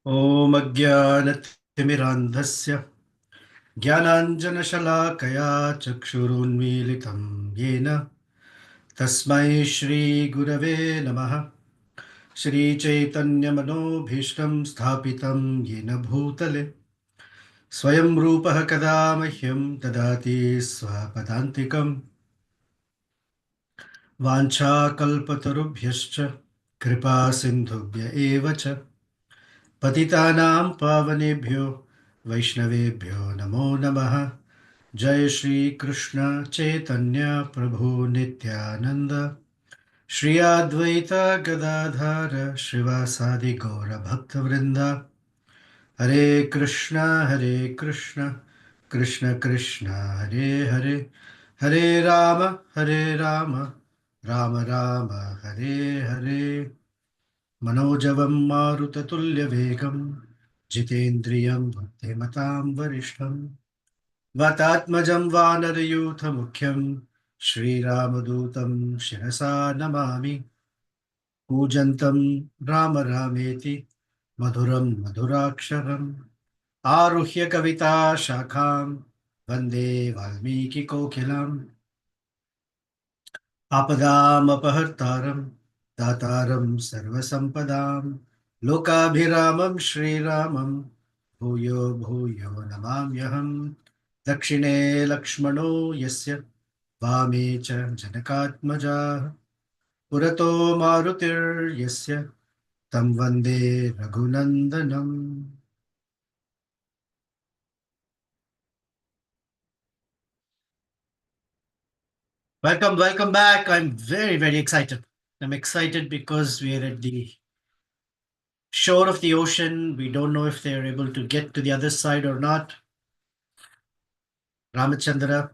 ॐ अज्ञानतिमिरान्धस्य ज्ञानाञ्जनशलाकया चक्षुरुन्मीलितं येन तस्मै श्रीगुरवे नमः। श्रीचैतन्यमनोभीष्टं स्थापितं येन भूतले स्वयं रूपः कदा मह्यं ददाति स्वपदान्तिकं। वाञ्छाकल्पतरुभ्यश्च कृपा सिन्धुभ्य एव च पतितानां पावनेभ्यो वैष्णवेभ्यो नमो नमः। जय श्री कृष्ण चैतन्य प्रभु नित्यानंद श्री अद्वैत गदाधर श्रीवासादि गौर भक्तवृंद। हरे कृष्ण कृष्ण कृष्ण हरे हरे, हरे राम राम राम हरे हरे। मनोजवं मारुततुल्यवेगं जितेन्द्रियं बुद्धिमतां वरिष्ठं वातात्मजं वानरयूथमुख्यं श्रीरामदूतं शिरसा नमामि। कूजन्तं राम रामेति मधुरं मधुराक्षरम् आरुह्य कविता शाखां वन्दे वाल्मीकिकोकिलम्। आपदामपहर्तारं दातारं सर्वसम्पदां लोकाभिरामं श्रीरामं भूयो भूयो नमाम्यहम्। दक्षिणे लक्ष्मणो यस्य वामे च जनकात्मजाः पुरतो मारुतिर्यस्य तं वन्दे रघुनन्दनम्। Welcome back. I'm very excited. I'm excited because we're at the shore of the ocean. We don't know if they're able to get to the other side or not. Ramachandra,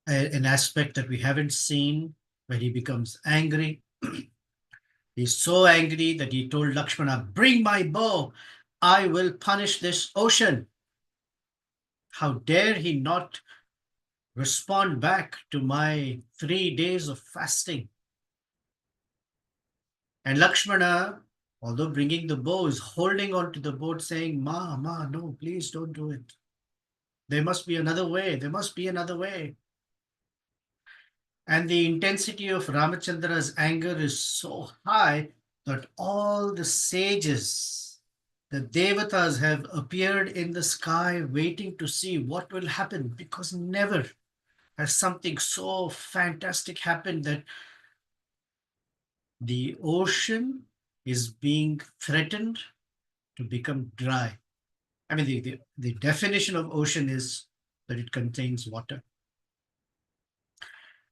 an aspect that we haven't seen, where he becomes angry. He's so angry that he told Lakshmana, "Bring my bow. I will punish this ocean." How dare he not respond back to my 3 days of fasting? And Lakshmana, although bringing the bow, is holding on to the boat saying, Ma, no, please don't do it. There must be another way. There must be another way. And the intensity of Ramachandra's anger is so high that all the sages, the devatas, have appeared in the sky waiting to see what will happen, because never has something so fantastic happened that the ocean is being threatened to become dry. I mean, the definition of ocean is that it contains water.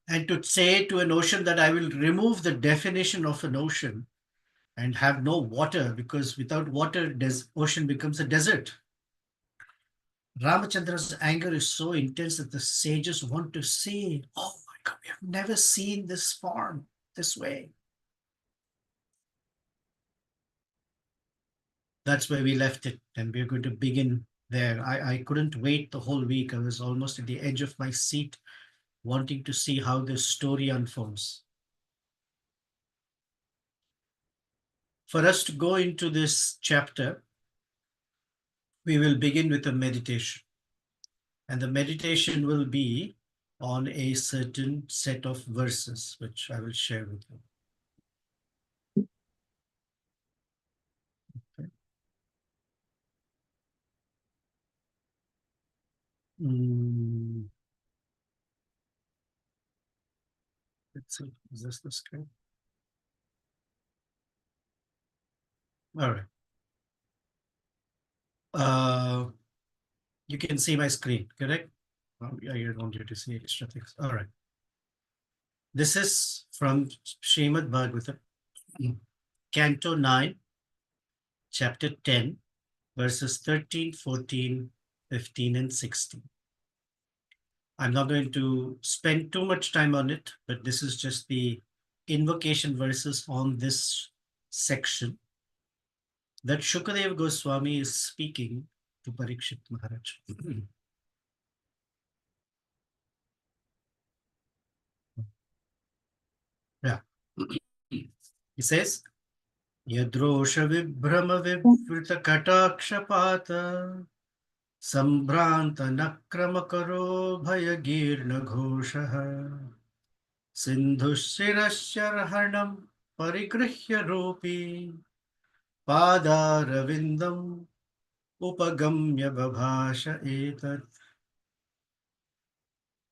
And to say to an ocean that I will remove the definition of an ocean and have no water, because without water, ocean becomes a desert. Ramachandra's anger is so intense that the sages want to see, oh my God, we have never seen this form this way. That's where we left it, and we're going to begin there. I couldn't wait the whole week. I was almost at the edge of my seat, wanting to see how this story unfolds. For us to go into this chapter, we will begin with a meditation. And the meditation will be on a certain set of verses, which I will share with you. Okay. Let's see, is this the screen? All right. You can see my screen, correct? Oh, yeah, I don't want you to see extra things. All right. This is from Srimad Bhagavatam, Canto 9, Chapter 10, verses 13, 14, 15, and 16. I'm not going to spend too much time on it, but this is just the invocation verses on this section that Shukadeva Goswami is speaking to Parikshit Maharaj. Yeah. He says, यद्रोष विभ्रम विवृत कटाक्षपात सम्भ्रान्त नक्रम करो भयगीर्ण घोषः सिन्धुशिरश्चर्हणं परिगृह्य रूपी पादारविन्दम् उपगम्य बभाष एतत्.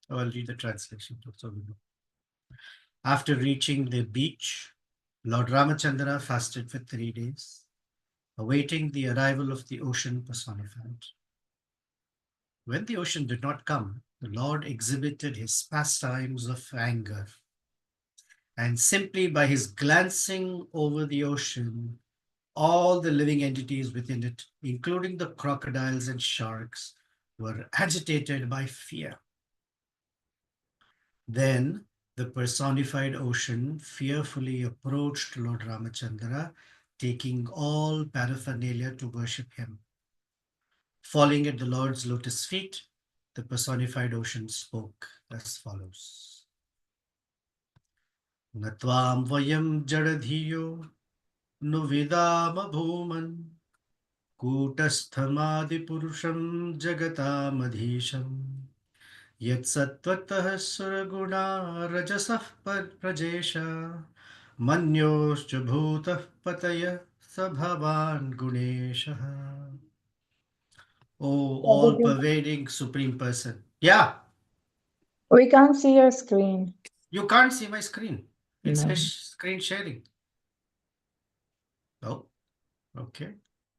I'll read the translation so we know. After reaching the beach, Lord Ramachandra fasted for 3 days, awaiting the arrival of the ocean personified. When the ocean did not come, the Lord exhibited his pastimes of anger, and simply by his glancing over the ocean, all the living entities within it, including the crocodiles and sharks, were agitated by fear. Then the personified ocean fearfully approached Lord Ramachandra, taking all paraphernalia to worship him. Falling at the Lord's lotus feet, the personified ocean spoke as follows. Natvam vayam jadadhiyo nuvidam bhuman kutasthamadi jagatam adhisham यत्सत्त्वतः सुरगुणा रजसः Prajnesh मन्योश्च भूतः पतय स भवान् गुणेशः. Oh, What did all you? pervading Supreme Person. Yeah, We can't see your screen. you can't see my screen. It says No. screen sharing. Oh, okay.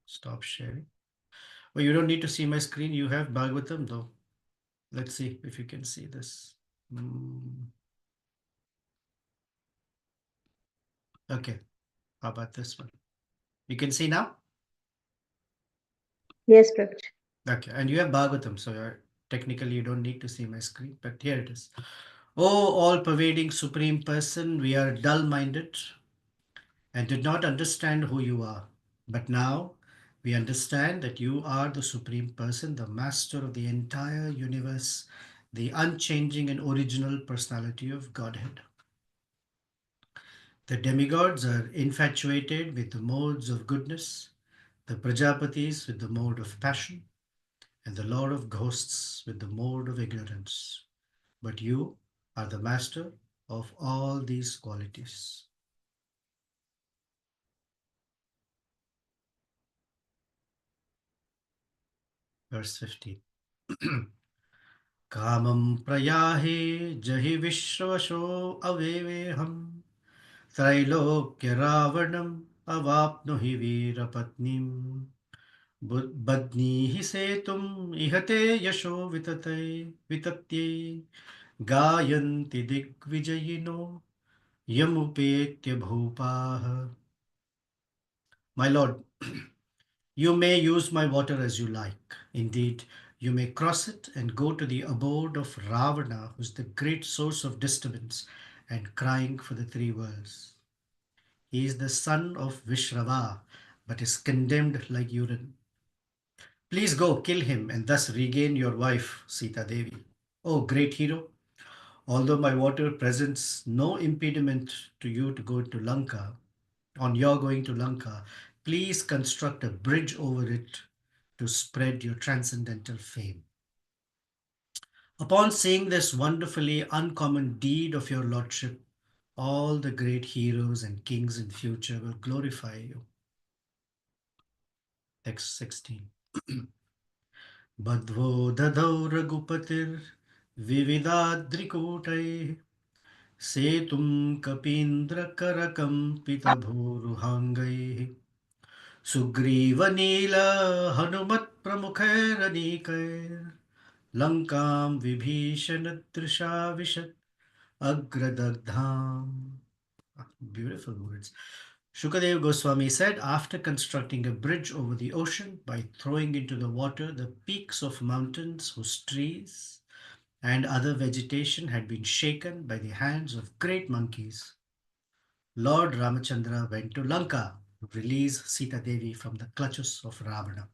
Stop sharing. Well, you don't need to see my screen. You have Bhagavatam though. Let's see if you can see this. Okay, how about this one? You can see now? Yes, Prakash. Okay, and you have Bhagavatam, so technically you don't need to see my screen, but here it is. Oh, all pervading Supreme Person, we are dull minded and did not understand who you are. But now we understand that you are the Supreme Person, the Master of the entire universe, the unchanging and original personality of Godhead. The demigods are infatuated with the modes of goodness, the Prajapatis with the mode of passion, and the Lord of Ghosts with the mode of ignorance. But you are the master of all these qualities. Verse 15. Kamam prayahe jahi vishwasho aveveham trailokya ravanam avapnohi virapatnim badnihi setum ihate yasho vitatye gayanti digvijayino yamupetya bhupaha. My lord, you may use my water as you like. Indeed, you may cross it and go to the abode of Ravana, who is the great source of disturbance and crying for the three worlds. He is the son of Vishrava, but is condemned like urine. Please go kill him and thus regain your wife, Sita Devi. Oh, great hero, although my water presents no impediment to you to go to Lanka, on your going to Lanka, please construct a bridge over it to spread your transcendental fame. Upon seeing this wonderfully uncommon deed of your lordship, all the great heroes and kings in future will glorify you. Text 16. Badvo dadau ragupatir vividadrikutay setum kapindra karakam pitabhuruhangai Sugrivanila Hanumat Pramukhair Lankam Vibhishana Trisha Vishat Agradagdham. Beautiful words. Shukadev Goswami said, after constructing a bridge over the ocean by throwing into the water the peaks of mountains whose trees and other vegetation had been shaken by the hands of great monkeys, Lord Ramachandra went to Lanka to release Sita Devi from the clutches of Ravana.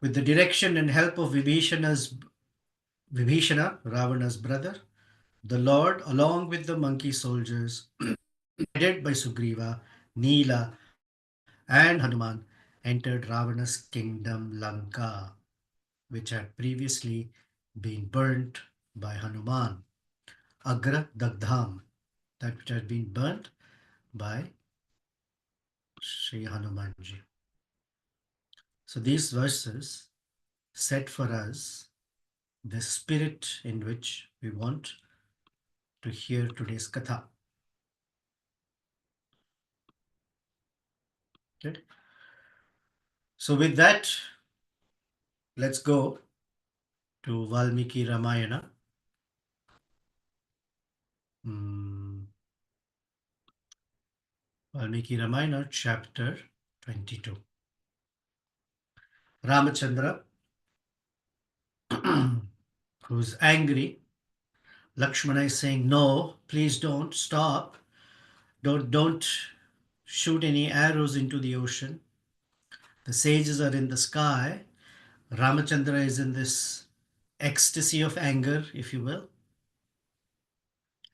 With the direction and help of Vibhishana, Ravana's brother, the Lord, along with the monkey soldiers, headed by Sugriva, Neela, and Hanuman, entered Ravana's kingdom Lanka, which had previously been burnt by Hanuman. Agra Dagdham, that which had been burnt by Sri Hanumanji. So these verses set for us the spirit in which we want to hear today's katha. Okay. So with that, let's go to Valmiki Ramayana. Valmiki Ramayana, chapter 22. Ramachandra, who's angry. Lakshmana is saying, no, please don't stop. Don't shoot any arrows into the ocean. The sages are in the sky. Ramachandra is in this ecstasy of anger, if you will.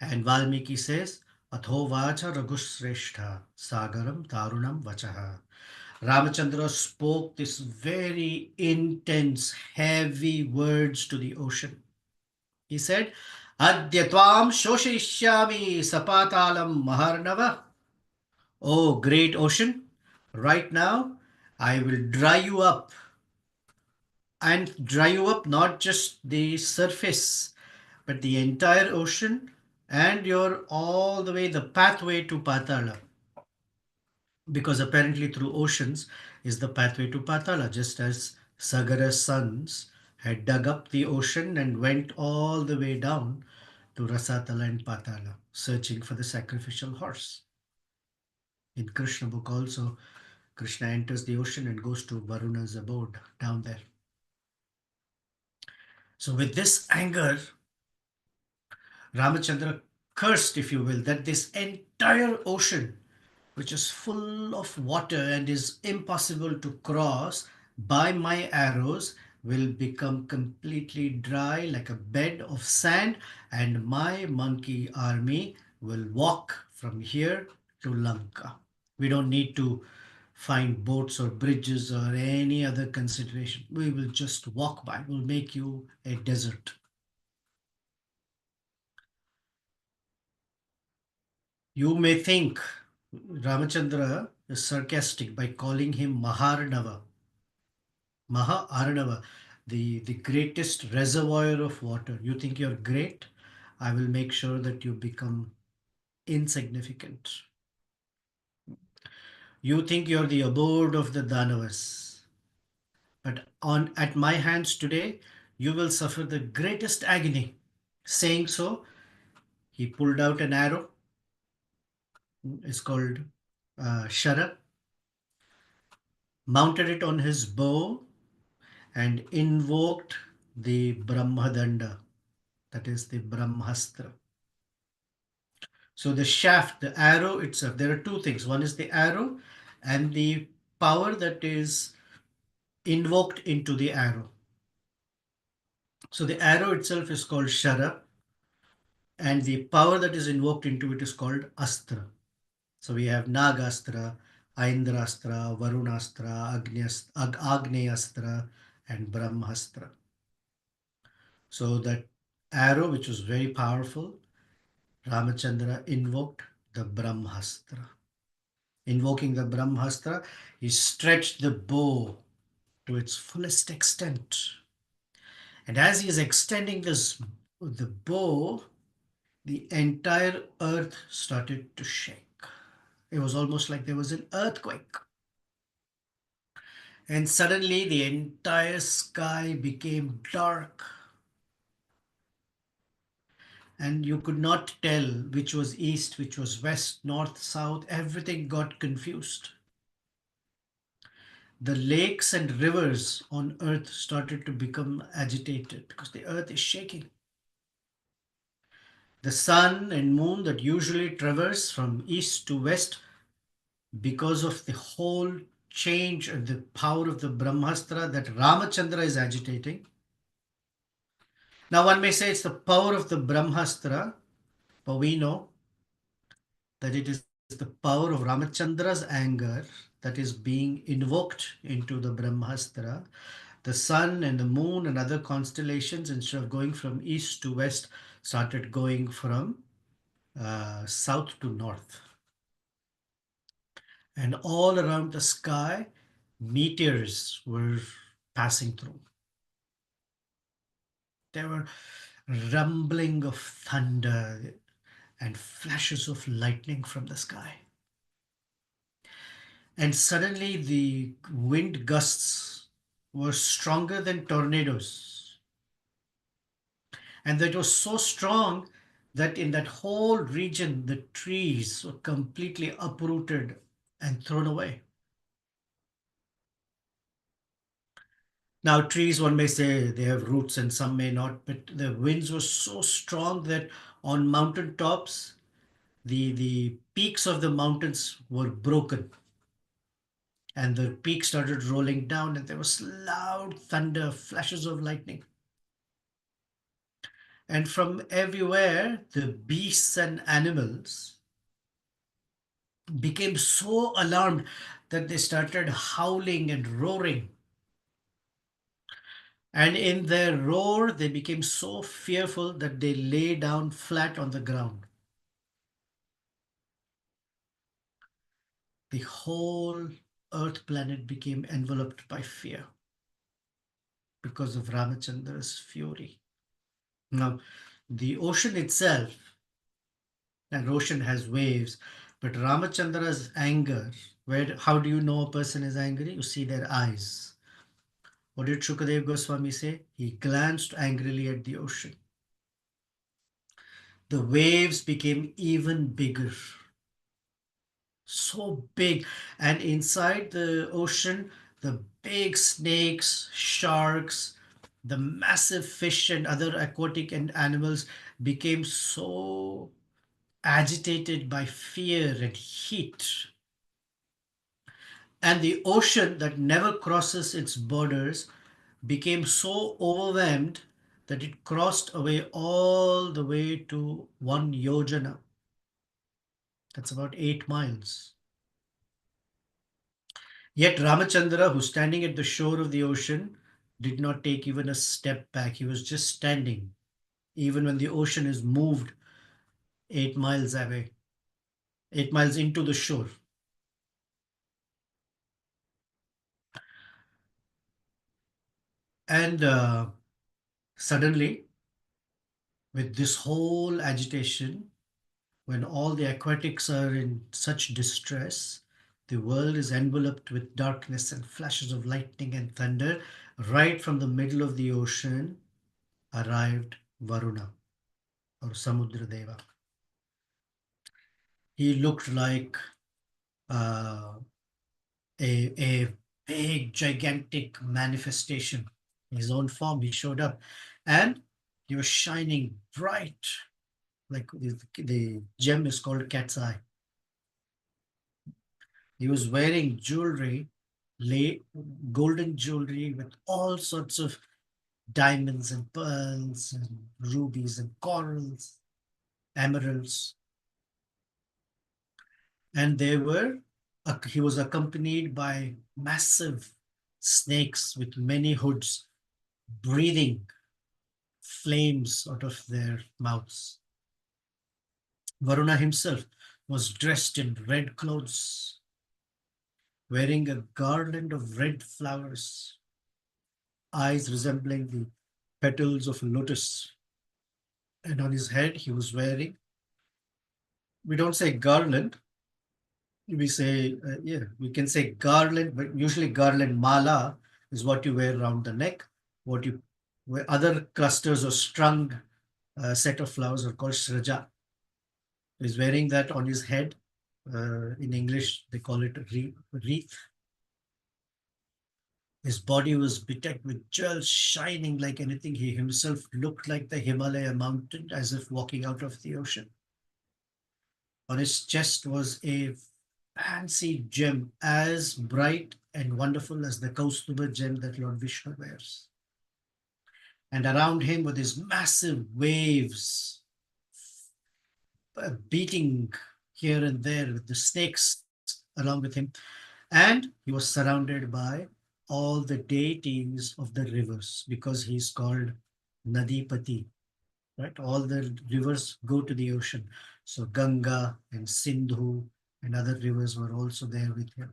And Valmiki says, Atho vacha raghusreshtha sagaram tarunam vachaha. Ramachandra spoke this very intense, heavy words to the ocean. He said, Adya tvam shoshishyami sapatalam maharnava. Oh, great ocean, right now I will dry you up. And dry you up not just the surface, but the entire ocean and your all the way the pathway to Patala. Because apparently through oceans is the pathway to Patala, just as Sagara's sons had dug up the ocean and went all the way down to Rasatala and Patala, searching for the sacrificial horse. In Krishna book also, Krishna enters the ocean and goes to Varuna's abode down there. So with this anger, Ramachandra cursed, if you will, that this entire ocean, which is full of water and is impossible to cross by my arrows, will become completely dry like a bed of sand, and my monkey army will walk from here to Lanka. We don't need to find boats or bridges or any other consideration. We will just walk by. We'll make you a desert. You may think Ramachandra is sarcastic by calling him Maharnava. Maha the greatest reservoir of water. You think you're great? I will make sure that you become insignificant. You think you're the abode of the Danavas. But at my hands today, you will suffer the greatest agony. Saying so, he pulled out an arrow. It's called Shara. Mounted it on his bow and invoked the Brahmadanda, that is the Brahmastra. So the shaft, the arrow itself, there are two things. One is the arrow and the power that is invoked into the arrow. So the arrow itself is called Shara, and the power that is invoked into it is called Astra. So we have Nagastra, Aindrastra, Varunastra, Agneastra, and Brahmastra. So that arrow, which was very powerful, Ramachandra invoked the Brahmastra. Invoking the Brahmastra, he stretched the bow to its fullest extent. And as he is extending the bow, the entire earth started to shake. It was almost like there was an earthquake. And suddenly the entire sky became dark. And you could not tell which was east, which was west, north, south. Everything got confused. The lakes and rivers on earth started to become agitated because the earth is shaking. The sun and moon that usually traverse from east to west, because of the whole change and the power of the Brahmastra that Ramachandra is agitating. Now one may say it's the power of the Brahmastra, but we know that it is the power of Ramachandra's anger that is being invoked into the Brahmastra. The sun and the moon and other constellations, instead of going from east to west, started going from south to north. And all around the sky, meteors were passing through. There were rumbling of thunder and flashes of lightning from the sky. And suddenly the wind gusts were stronger than tornadoes. And that was so strong that in that whole region, the trees were completely uprooted and thrown away. Now, trees, one may say they have roots and some may not, but the winds were so strong that on mountain tops, the peaks of the mountains were broken and the peaks started rolling down and there was loud thunder, flashes of lightning. And from everywhere, the beasts and animals became so alarmed that they started howling and roaring. And in their roar, they became so fearful that they lay down flat on the ground. The whole earth planet became enveloped by fear because of Ramachandra's fury. Now, the ocean itself, and ocean has waves, but Ramachandra's anger, how do you know a person is angry? You see their eyes. What did Shukadev Goswami say? He glanced angrily at the ocean. The waves became even bigger, so big. And inside the ocean, the big snakes, sharks, the massive fish and other aquatic and animals became so agitated by fear and heat. And the ocean that never crosses its borders became so overwhelmed that it crossed away all the way to 1 yojana. That's about 8 miles. Yet Ramachandra, who's standing at the shore of the ocean, did not take even a step back. He was just standing, even when the ocean is moved 8 miles away, 8 miles into the shore. And suddenly, with this whole agitation, when all the aquatics are in such distress, the world is enveloped with darkness and flashes of lightning and thunder. Right from the middle of the ocean arrived Varuna, or Samudra Deva. He looked like uh, a big, gigantic manifestation. In his own form, he showed up and he was shining bright, like the gem is called cat's eye. He was wearing jewelry, golden jewelry with all sorts of diamonds and pearls and rubies and corals, emeralds. And he was accompanied by massive snakes with many hoods, breathing flames out of their mouths. Varuna himself was dressed in red clothes, wearing a garland of red flowers, eyes resembling the petals of a lotus. And on his head, he was wearing, we don't say garland, we say, we can say garland, but usually garland mala is what you wear around the neck. Where other clusters or strung set of flowers are called sraja. He's wearing that on his head. In English, they call it wreath. His body was bedecked with jewels shining like anything. He himself looked like the Himalaya mountain, as if walking out of the ocean. On his chest was a fancy gem as bright and wonderful as the Kaustuba gem that Lord Vishnu wears. And around him were these massive waves beating here and there with the snakes along with him. And he was surrounded by all the deities of the rivers because he's called Nadipati, right? All the rivers go to the ocean. So Ganga and Sindhu and other rivers were also there with him.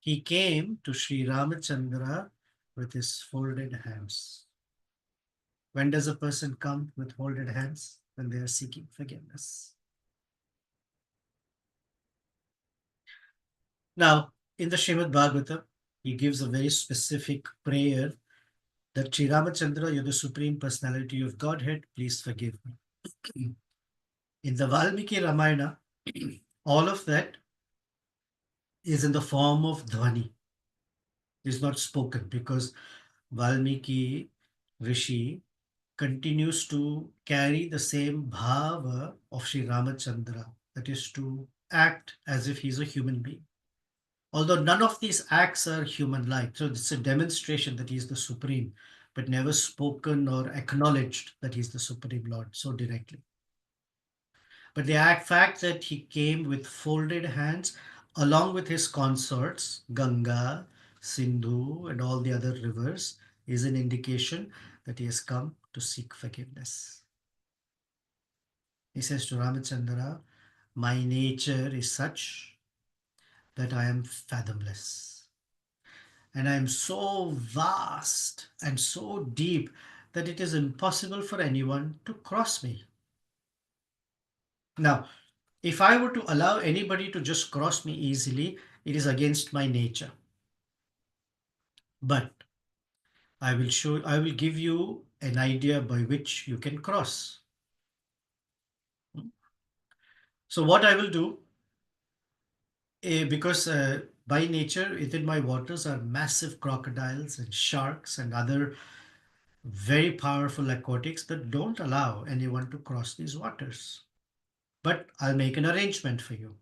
He came to Sri Ramachandra with his folded hands. When does a person come with folded hands? When they are seeking forgiveness. Now, in the Srimad Bhagavatam, he gives a very specific prayer that Sri Ramachandra, you're the Supreme Personality of Godhead, please forgive me. In the Valmiki Ramayana, all of that is in the form of dhvani. It's not spoken because Valmiki Rishi continues to carry the same bhava of Sri Ramachandra, that is to act as if he's a human being. Although none of these acts are human-like, so it's a demonstration that he's the supreme, but never spoken or acknowledged that he's the supreme Lord so directly. But the fact that he came with folded hands along with his consorts, Ganga, Sindhu, and all the other rivers, is an indication that he has come to seek forgiveness. He says to Ramachandra, my nature is such that I am fathomless. And I am so vast and so deep that it is impossible for anyone to cross me. Now, if I were to allow anybody to just cross me easily, it is against my nature. But I will give you an idea by which you can cross. So what I will do, because by nature within my waters are massive crocodiles and sharks and other very powerful aquatics that don't allow anyone to cross these waters. But I'll make an arrangement for you.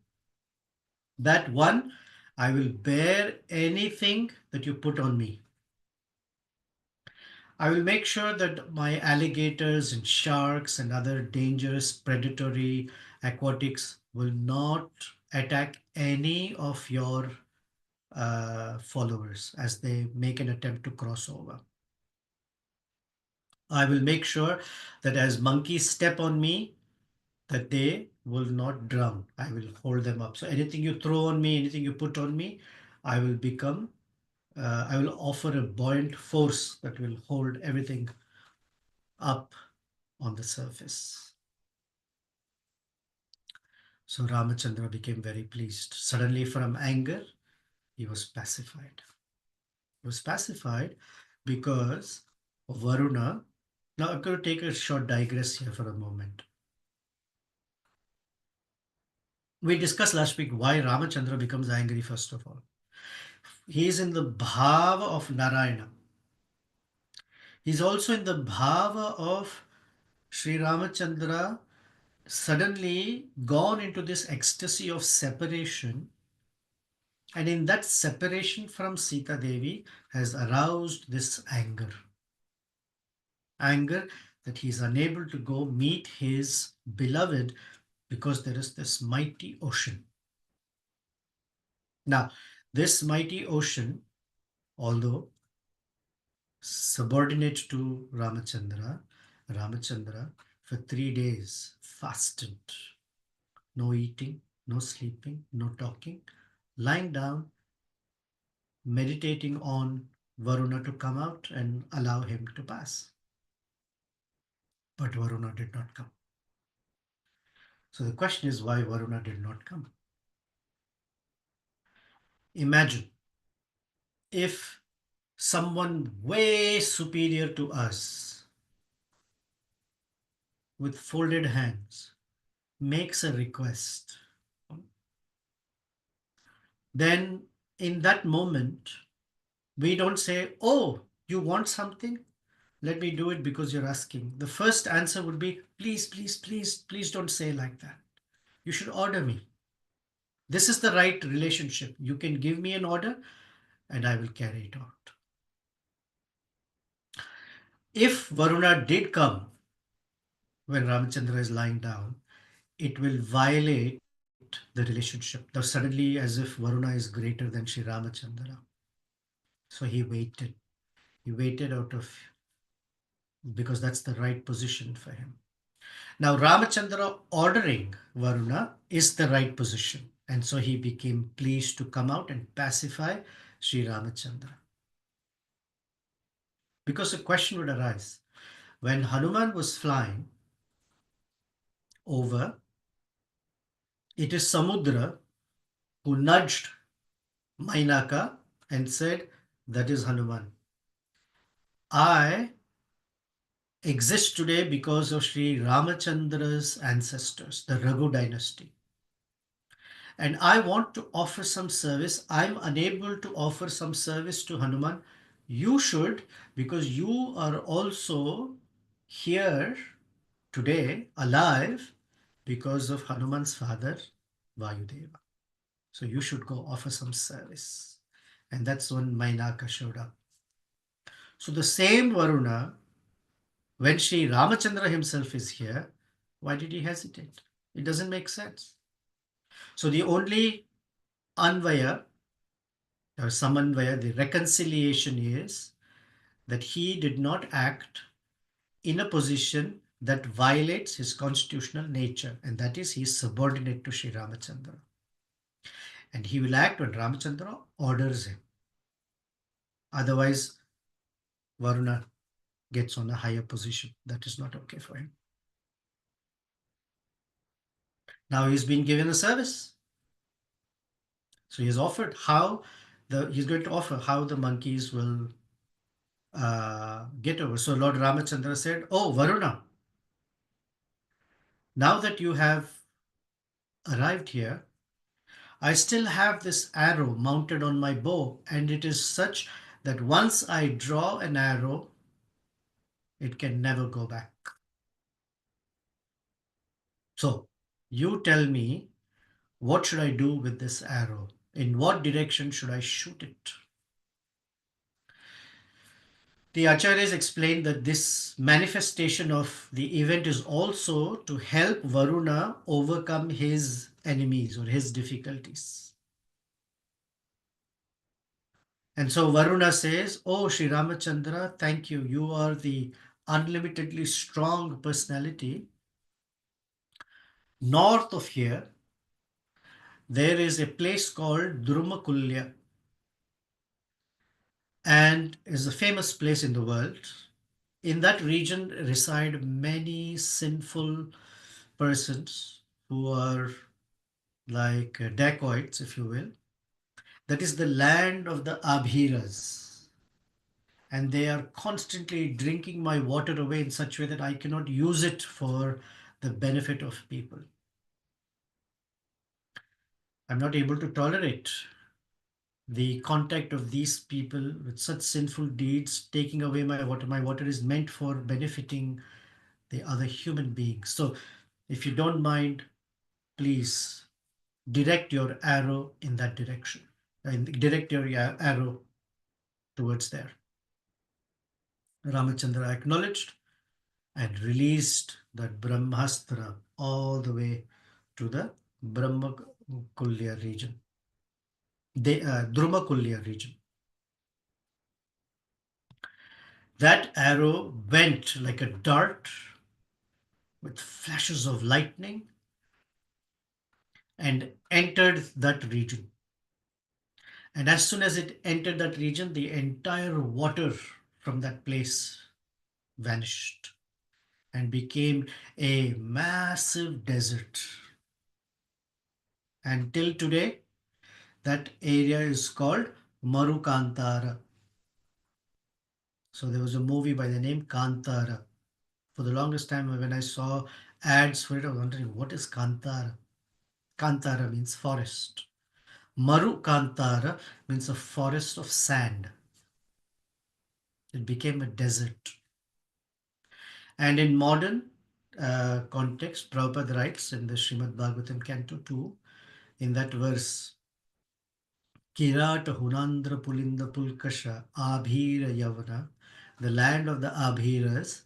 That one, I will bear anything that you put on me. I will make sure that my alligators and sharks and other dangerous predatory aquatics will not attack any of your followers as they make an attempt to cross over. I will make sure that as monkeys step on me, that they will not drown. I will hold them up. So anything you throw on me, anything you put on me, I will become, I will offer a buoyant force that will hold everything up on the surface. So Ramachandra became very pleased. Suddenly from anger, he was pacified. He was pacified because Varuna. Now I'm going to take a short digress here for a moment. We discussed last week why Ramachandra becomes angry first of all. He is in the bhava of Narayana. He's also in the bhava of Sri Ramachandra suddenly gone into this ecstasy of separation, and in that separation from Sita Devi has aroused this anger. Anger that he's unable to go meet his beloved because there is this mighty ocean. Now, this mighty ocean, although subordinate to Ramachandra for 3 days fasted. No eating, no sleeping, no talking, lying down, meditating on Varuna to come out and allow him to pass. But Varuna did not come. So the question is why Varuna did not come. Imagine if someone way superior to us with folded hands makes a request. Then in that moment, we don't say, oh, you want something? Let me do it because you're asking. The first answer would be, please, please, please, please don't say like that. You should order me. This is the right relationship. You can give me an order and I will carry it out. If Varuna did come when Ramachandra is lying down, it will violate the relationship. Now, suddenly, as if Varuna is greater than Sri Ramachandra. So he waited. He waited out of, because that's the right position for him. Now, Ramachandra ordering Varuna is the right position. And so he became pleased to come out and pacify Sri Ramachandra. Because a question would arise. When Hanuman was flying over, it is Samudra who nudged Mainaka and said, that is Hanuman. I exist today because of Sri Ramachandra's ancestors, the Raghu dynasty. And I want to offer some service. I'm unable to offer some service to Hanuman. You should, because you are also here today, alive, because of Hanuman's father, Vayudeva. So you should go offer some service. And that's when Mainaka showed up. So the same Varuna, when Sri Ramachandra himself is here, why did he hesitate? It doesn't make sense. So the only Anvaya or Samanvaya, the reconciliation is that he did not act in a position that violates his constitutional nature, and that is he is subordinate to Sri Ramachandra. And he will act when Ramachandra orders him. Otherwise, Varuna gets on a higher position. That is not okay for him. Now he's been given a service. So he's offered how he's going to offer how the monkeys will get over. So Lord Ramachandra said, oh, Varuna, now that you have arrived here, I still have this arrow mounted on my bow, and it is such that once I draw an arrow, it can never go back. So you tell me, what should I do with this arrow? In what direction should I shoot it? The Acharyas explained that this manifestation of the event is also to help Varuna overcome his enemies or his difficulties. And so Varuna says, oh, Sri Ramachandra, thank you. You are the unlimitedly strong personality. North of here, there is a place called Drumakulya, and is a famous place in the world. In that region reside many sinful persons who are like dacoits, if you will. That is the land of the Abhiras. And they are constantly drinking my water away in such a way that I cannot use it for the benefit of people. I'm not able to tolerate the contact of these people with such sinful deeds, taking away my water. My water is meant for benefiting the other human beings. So if you don't mind, please direct your arrow in that direction. And direct your arrow towards there. Ramachandra acknowledged and released that Brahmastra all the way to the Brahmakulya region, the Drumakulya region. That arrow went like a dart with flashes of lightning and entered that region. And as soon as it entered that region, the entire water from that place vanished and became a massive desert. And till today, that area is called Marukantara. So there was a movie by the name Kantara. For the longest time, when I saw ads for it, I was wondering, what is Kantara? Kantara means forest. Marukantara means a forest of sand. It became a desert. And in modern context, Prabhupada writes in the Srimad Bhagavatam Canto 2, in that verse, Kirata Hunandra Pulinda Pulkasha Abhira Yavana, the land of the Abhiras,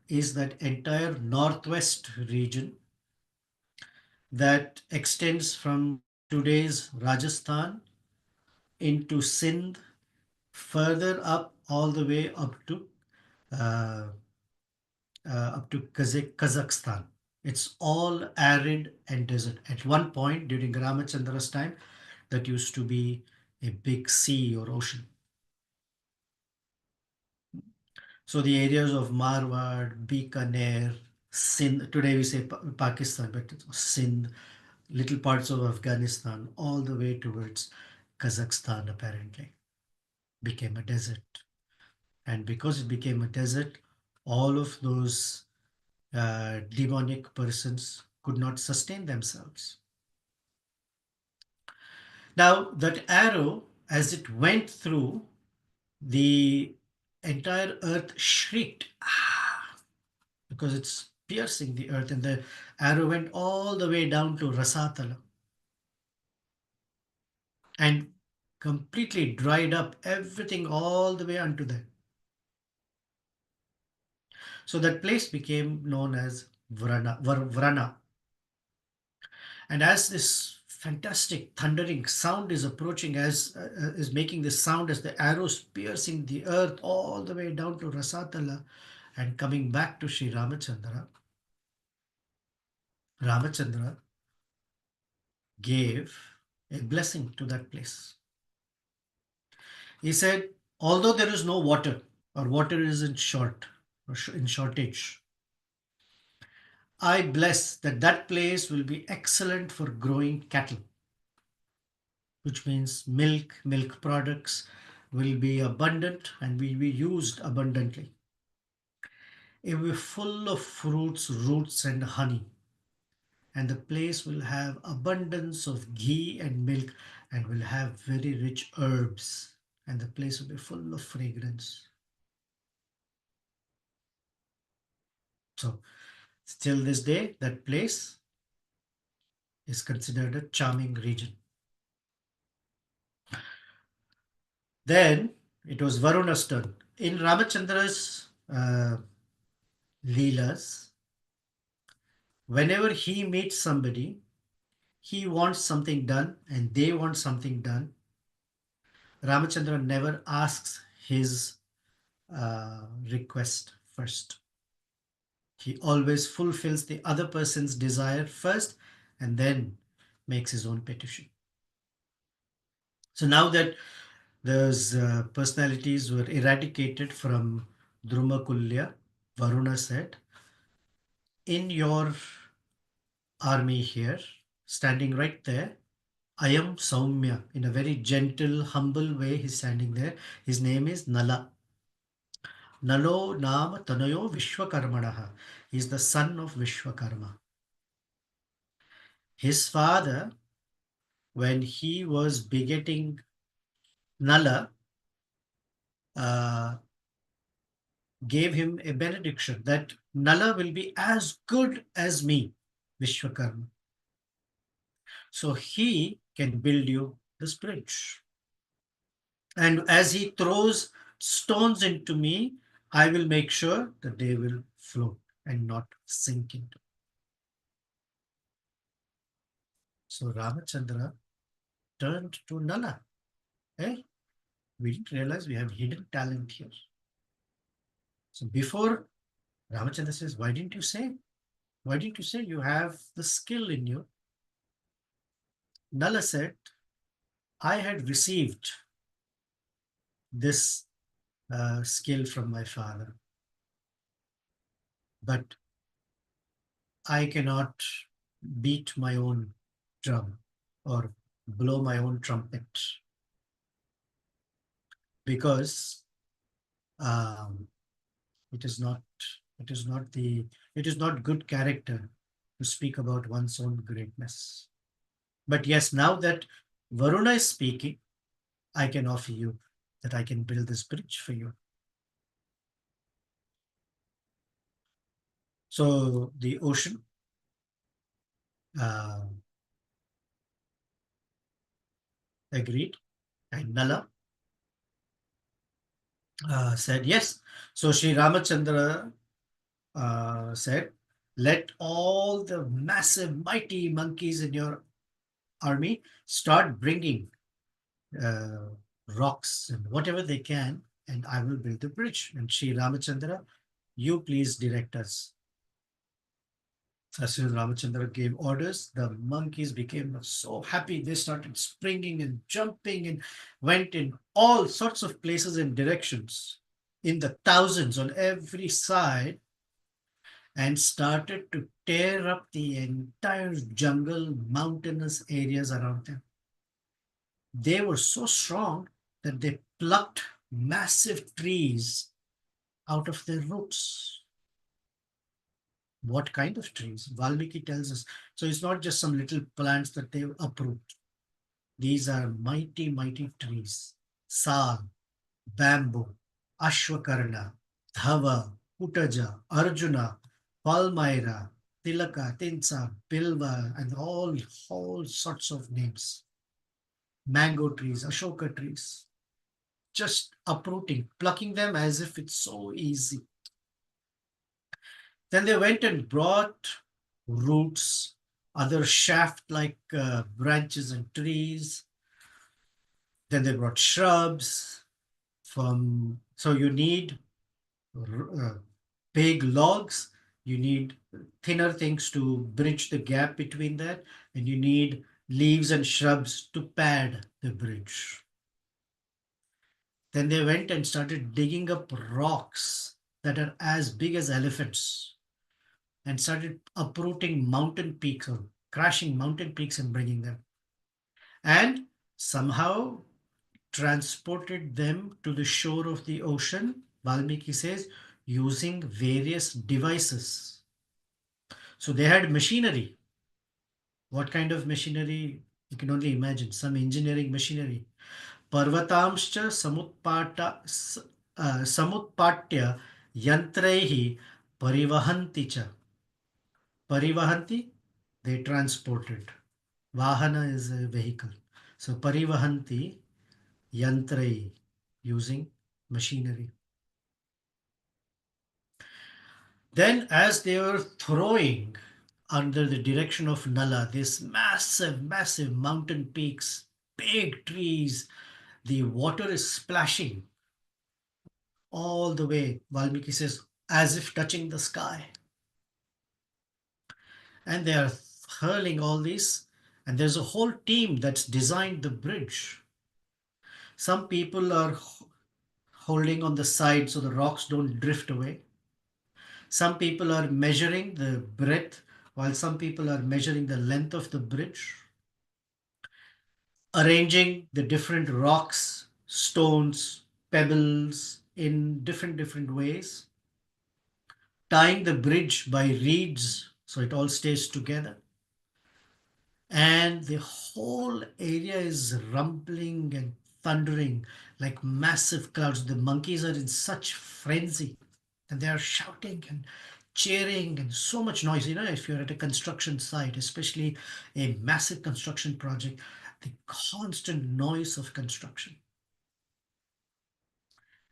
is that entire northwest region that extends from today's Rajasthan into Sindh, further up all the way uh, up to Kazakhstan. It's all arid and desert. At one point during Ramachandra's time, that used to be a big sea or ocean. So the areas of Marwar, Bikaner, Sindh, today we say Pakistan, but it was Sindh, little parts of Afghanistan, all the way towards Kazakhstan apparently became a desert. And because it became a desert, all of those demonic persons could not sustain themselves. Now, that arrow, as it went through, the entire earth shrieked, ah, because it's piercing the earth, and the arrow went all the way down to Rasatala and completely dried up everything all the way unto there. So that place became known as Vrana. And as this fantastic thundering sound is approaching, as is making this sound as the arrows piercing the earth all the way down to Rasatala and coming back to Sri Ramachandra, Ramachandra gave a blessing to that place. He said, although there is no water, or water is in short or in shortage, I bless that that place will be excellent for growing cattle, which means milk products will be abundant and will be used abundantly. It will be full of fruits, roots, and honey. And the place will have abundance of ghee and milk and will have very rich herbs. And the place will be full of fragrance. So, still this day, that place is considered a charming region. Then it was Varuna's turn. In Ramachandra's Leelas, whenever he meets somebody, he wants something done and they want something done. Ramachandra never asks his request first. He always fulfills the other person's desire first and then makes his own petition. So now that those personalities were eradicated from Drumakulya, Varuna said, in your army here, standing right there, I am Saumya. In a very gentle, humble way, he's standing there. His name is Nala. Nalo Nam Tanayo Vishwakarmanaha. He's the son of Vishwakarma. His father, when he was begetting Nala, uh, gave him a benediction that Nala will be as good as me, Vishwakarma. So he can build you this bridge. And as he throws stones into me, I will make sure that they will float and not sink into. So Ramachandra turned to Nala. Hey, we didn't realize we have hidden talent here. So before Ramachandra says, why didn't you say? Why didn't you say you have the skill in you? Nala said, I had received this skill from my father, but I cannot beat my own drum or blow my own trumpet because um, it is not good character to speak about one's own greatness. But yes, now that Varuna is speaking, I can offer you that I can build this bridge for you. So the ocean agreed, and Nala said yes. So Sri Ramachandra said, let all the massive, mighty monkeys in your army start bringing uh, rocks and whatever they can, and I will build the bridge. And Sri Ramachandra, you please direct us. So as soon as Ramachandra gave orders, the monkeys became so happy. They started springing and jumping and went in all sorts of places and directions in the thousands on every side and started to tear up the entire jungle, mountainous areas around them. They were so strong that they plucked massive trees out of their roots. What kind of trees? Valmiki tells us. So it's not just some little plants that they uproot. These are mighty, mighty trees. Sal, bamboo, ashwakarna, dhava, kutaja, arjuna, palmyra, tilaka, tinsa, bilva, and all sorts of names. Mango trees, ashoka trees. Just uprooting, plucking them as if it's so easy. Then they went and brought roots, other shaft-like branches and trees. Then they brought shrubs so you need big logs, you need thinner things to bridge the gap between that, and you need leaves and shrubs to pad the bridge. Then they went and started digging up rocks that are as big as elephants and started uprooting mountain peaks or crashing mountain peaks and bringing them. And somehow transported them to the shore of the ocean, Valmiki says, using various devices. So they had machinery. What kind of machinery? You can only imagine some engineering machinery. Parvatamscha samutpatya yantraihi parivahanti cha. Parivahanti, they transported. Vahana is a vehicle. So parivahanti yantrai, using machinery. Then as they were throwing under the direction of Nala, this massive, massive mountain peaks, big trees, the water is splashing all the way, Valmiki says, as if touching the sky. And they are hurling all these, and there's a whole team that's designed the bridge. Some people are holding on the side so the rocks don't drift away. Some people are measuring the breadth, while some people are measuring the length of the bridge, arranging the different rocks, stones, pebbles in different ways, tying the bridge by reeds so it all stays together. And the whole area is rumbling and thundering like massive clouds. The monkeys are in such frenzy and they are shouting and cheering and so much noise. You know, if you're at a construction site, especially a massive construction project, the constant noise of construction.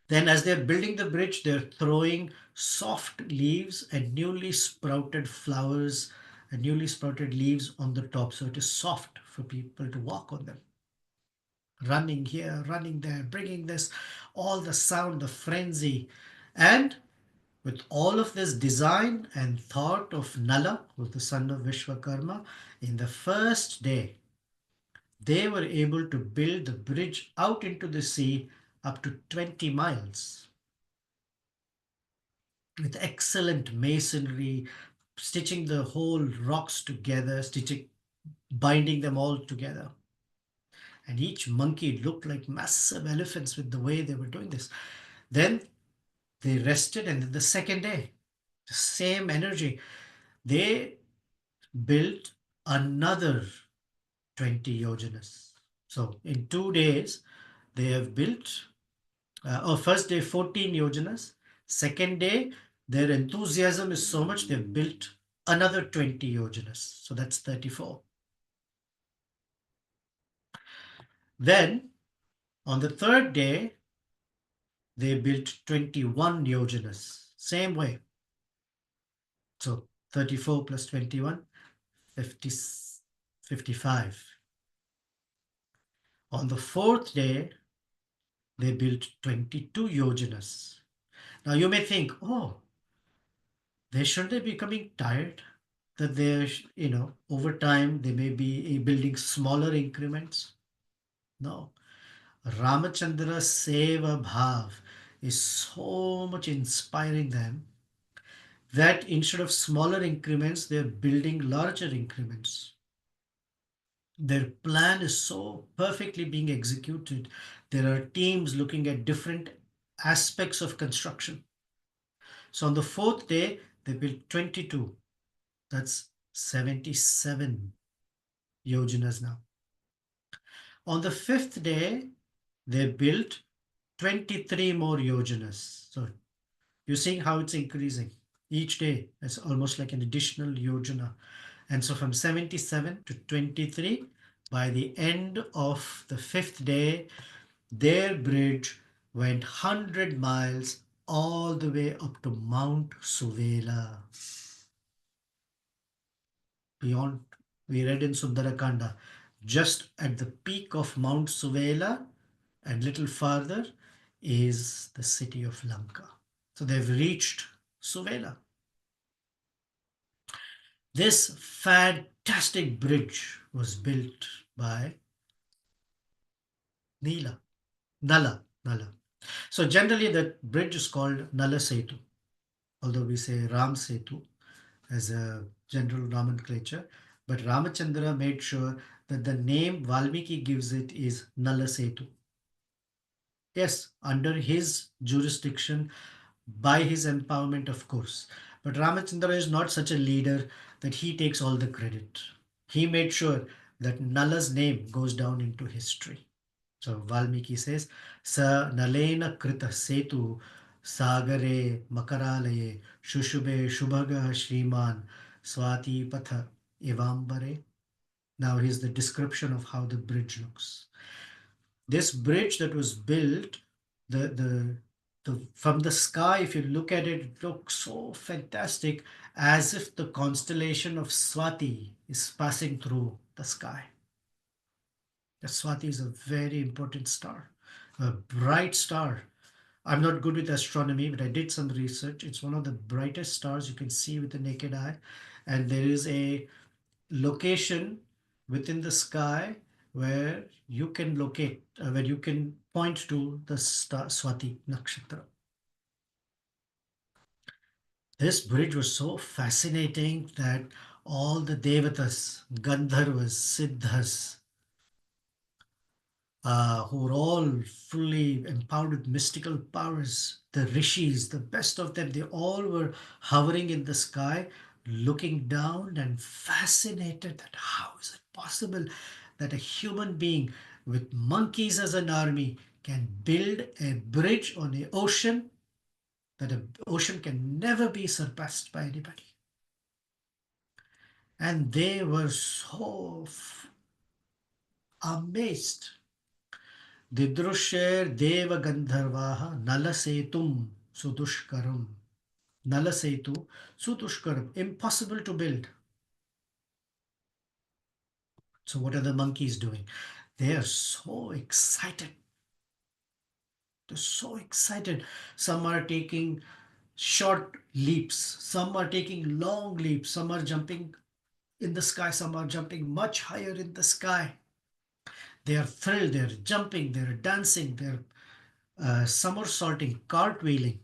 Then as they're building the bridge, they're throwing soft leaves and newly sprouted flowers and newly sprouted leaves on the top. So it is soft for people to walk on them. Running here, running there, bringing this, all the sound, the frenzy. And with all of this design and thought of Nala, who was the son of Vishwakarma, in the first day, they were able to build the bridge out into the sea up to 20 miles with excellent masonry, stitching the whole rocks together, binding them all together. And each monkey looked like massive elephants with the way they were doing this. Then they rested, and then the second day, the same energy, they built another 20 yojanas. So in 2 days, they have built, first day 14 yojanas. Second day, their enthusiasm is so much they've built another 20 yojanas. So that's 34. Then on the third day, they built 21 yojanas. Same way. So 34 plus 21, 55. On the fourth day, they built 22 yojanas. Now you may think, oh, they shouldn't they be becoming tired? That they're, over time they may be building smaller increments? No. Ramachandra Seva Bhav is so much inspiring them that instead of smaller increments, they're building larger increments. Their plan is so perfectly being executed. There are teams looking at different aspects of construction. So on the fourth day, they built 22. That's 77 yojanas now. On the fifth day, they built 23 more yojanas. So you're seeing how it's increasing. Each day, it's almost like an additional yojana. And so from 77 to 23, by the end of the fifth day, their bridge went 100 miles all the way up to Mount Suvela. Beyond, we read in Sundarakanda, just at the peak of Mount Suvela and little farther is the city of Lanka. So they've reached Suvela. This fantastic bridge was built by Nala. So generally that bridge is called Nala Setu, although we say Ram Setu as a general nomenclature. But Ramachandra made sure that the name Valmiki gives it is Nala Setu. Yes, under his jurisdiction, by his empowerment, of course. But Ramachandra is not such a leader that he takes all the credit. He made sure that Nala's name goes down into history. So Valmiki says, Sa Nalena Krita Setu Sagare Makaralaye Shushube Shubhaga Shriman Swati Patha Evambare. Now here's the description of how the bridge looks. This bridge that was built, from the sky, if you look at it, it looks so fantastic, as if the constellation of Swati is passing through the sky. The Swati is a very important star, a bright star. I'm not good with astronomy, but I did some research. It's one of the brightest stars you can see with the naked eye. And there is a location within the sky where you can locate, where you can point to the star Swati Nakshatra. This bridge was so fascinating that all the Devatas, Gandharvas, Siddhas, who were all fully empowered with mystical powers, the rishis, the best of them, they all were hovering in the sky, looking down and fascinated that how is it possible that a human being with monkeys as an army can build a bridge on the ocean, that an ocean can never be surpassed by anybody. And they were so amazed. Didrusher Deva Gandharvaha Nalasetum Sudushkaram. Nalasetu Sudushkaram. Impossible to build. So what are the monkeys doing? They are so excited. They're so excited. Some are taking short leaps. Some are taking long leaps. Some are jumping in the sky. Some are jumping much higher in the sky. They are thrilled. They're jumping. They're dancing. They're somersaulting, cartwheeling.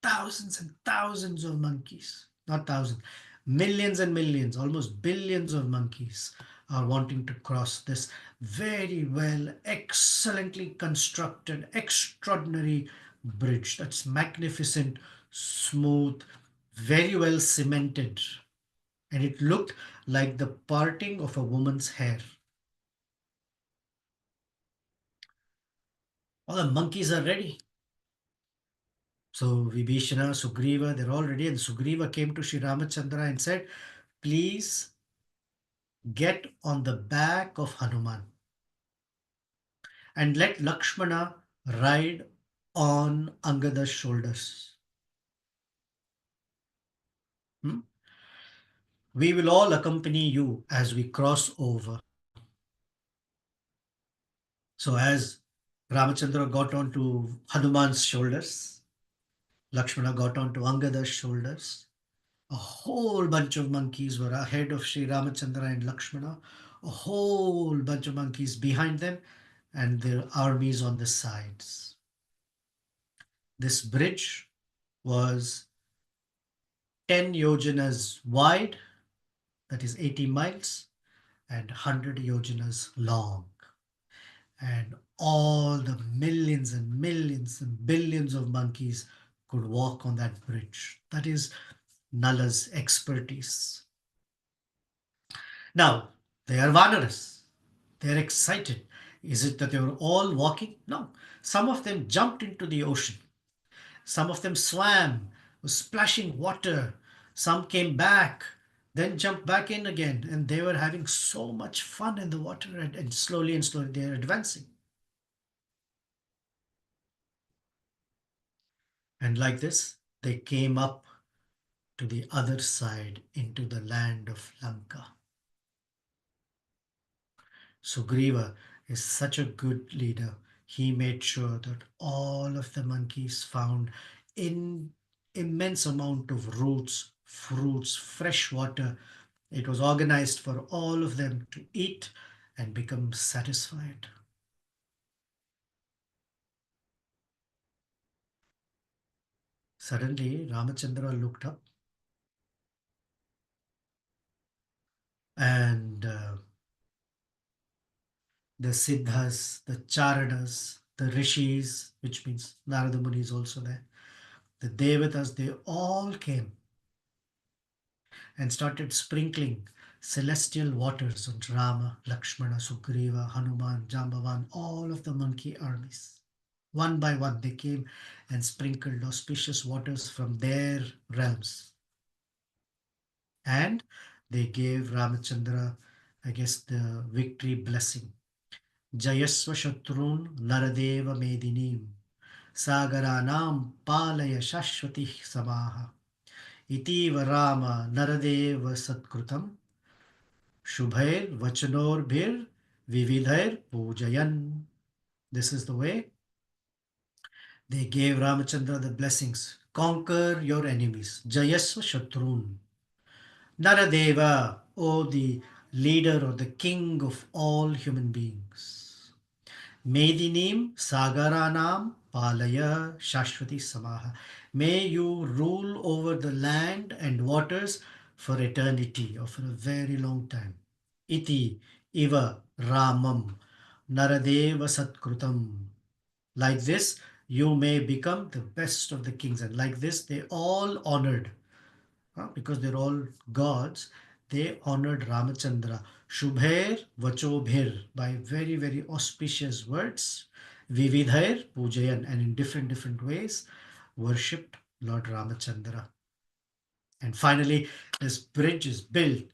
Thousands and thousands of monkeys, not thousands, millions and millions, almost billions of monkeys are wanting to cross this very well, excellently constructed, extraordinary bridge that's magnificent, smooth, very well cemented. And it looked like the parting of a woman's hair. All the monkeys are ready. So Vibhishana, Sugriva, they're all ready. And Sugriva came to Sri Ramachandra and said, please get on the back of Hanuman and let Lakshmana ride on Angada's shoulders. Hmm? We will all accompany you as we cross over. So as Ramachandra got onto Hanuman's shoulders, Lakshmana got onto Angada's shoulders. A whole bunch of monkeys were ahead of Sri Ramachandra and Lakshmana, a whole bunch of monkeys behind them, and their armies on the sides. This bridge was 10 yojanas wide, that is 80 miles, and 100 yojanas long. And all the millions and millions and billions of monkeys could walk on that bridge. That is Nala's expertise. Now, they are Vanaras. They are excited. Is it that they were all walking? No. Some of them jumped into the ocean. Some of them swam, was splashing water. Some came back, then jumped back in again. And they were having so much fun in the water, and slowly they are advancing. And like this, they came up to the other side into the land of Lanka. Sugriva is such a good leader. He made sure that all of the monkeys found in immense amount of roots, fruits, fresh water. It was organized for all of them to eat and become satisfied. Suddenly, Ramachandra looked up and the Siddhas, the Charanas, the Rishis, which means Narada Muni is also there, the Devatas, they all came and started sprinkling celestial waters on Rama, Lakshmana, Sugriva, Hanuman, Jambavan, all of the monkey armies. One by one, they came and sprinkled auspicious waters from their realms. And they gave Ramachandra, I guess, the victory blessing. Jayasva Shatrun Naradeva Medinim Sagaranam Palaya Shashwati Samaha Itiva Rama Naradeva Satkrutam Shubhair Vachanorbhir Vividhair Pujayan. This is the way they gave Ramachandra the blessings. Conquer your enemies. Jayasva Shatrun. Naradeva, O the leader or the king of all human beings. Medinim Sagaranam Palaya Shashwati Samaha. May you rule over the land and waters for eternity or for a very long time. Iti Iva Ramam Naradeva Satkrutam. Like this, you may become the best of the kings. And like this, they all honored, because they're all gods, they honored Ramachandra. Shubhair Vachobhir, by very, very auspicious words. Vividhair Pujayan, and in different ways, worshipped Lord Ramachandra. And finally, this bridge is built.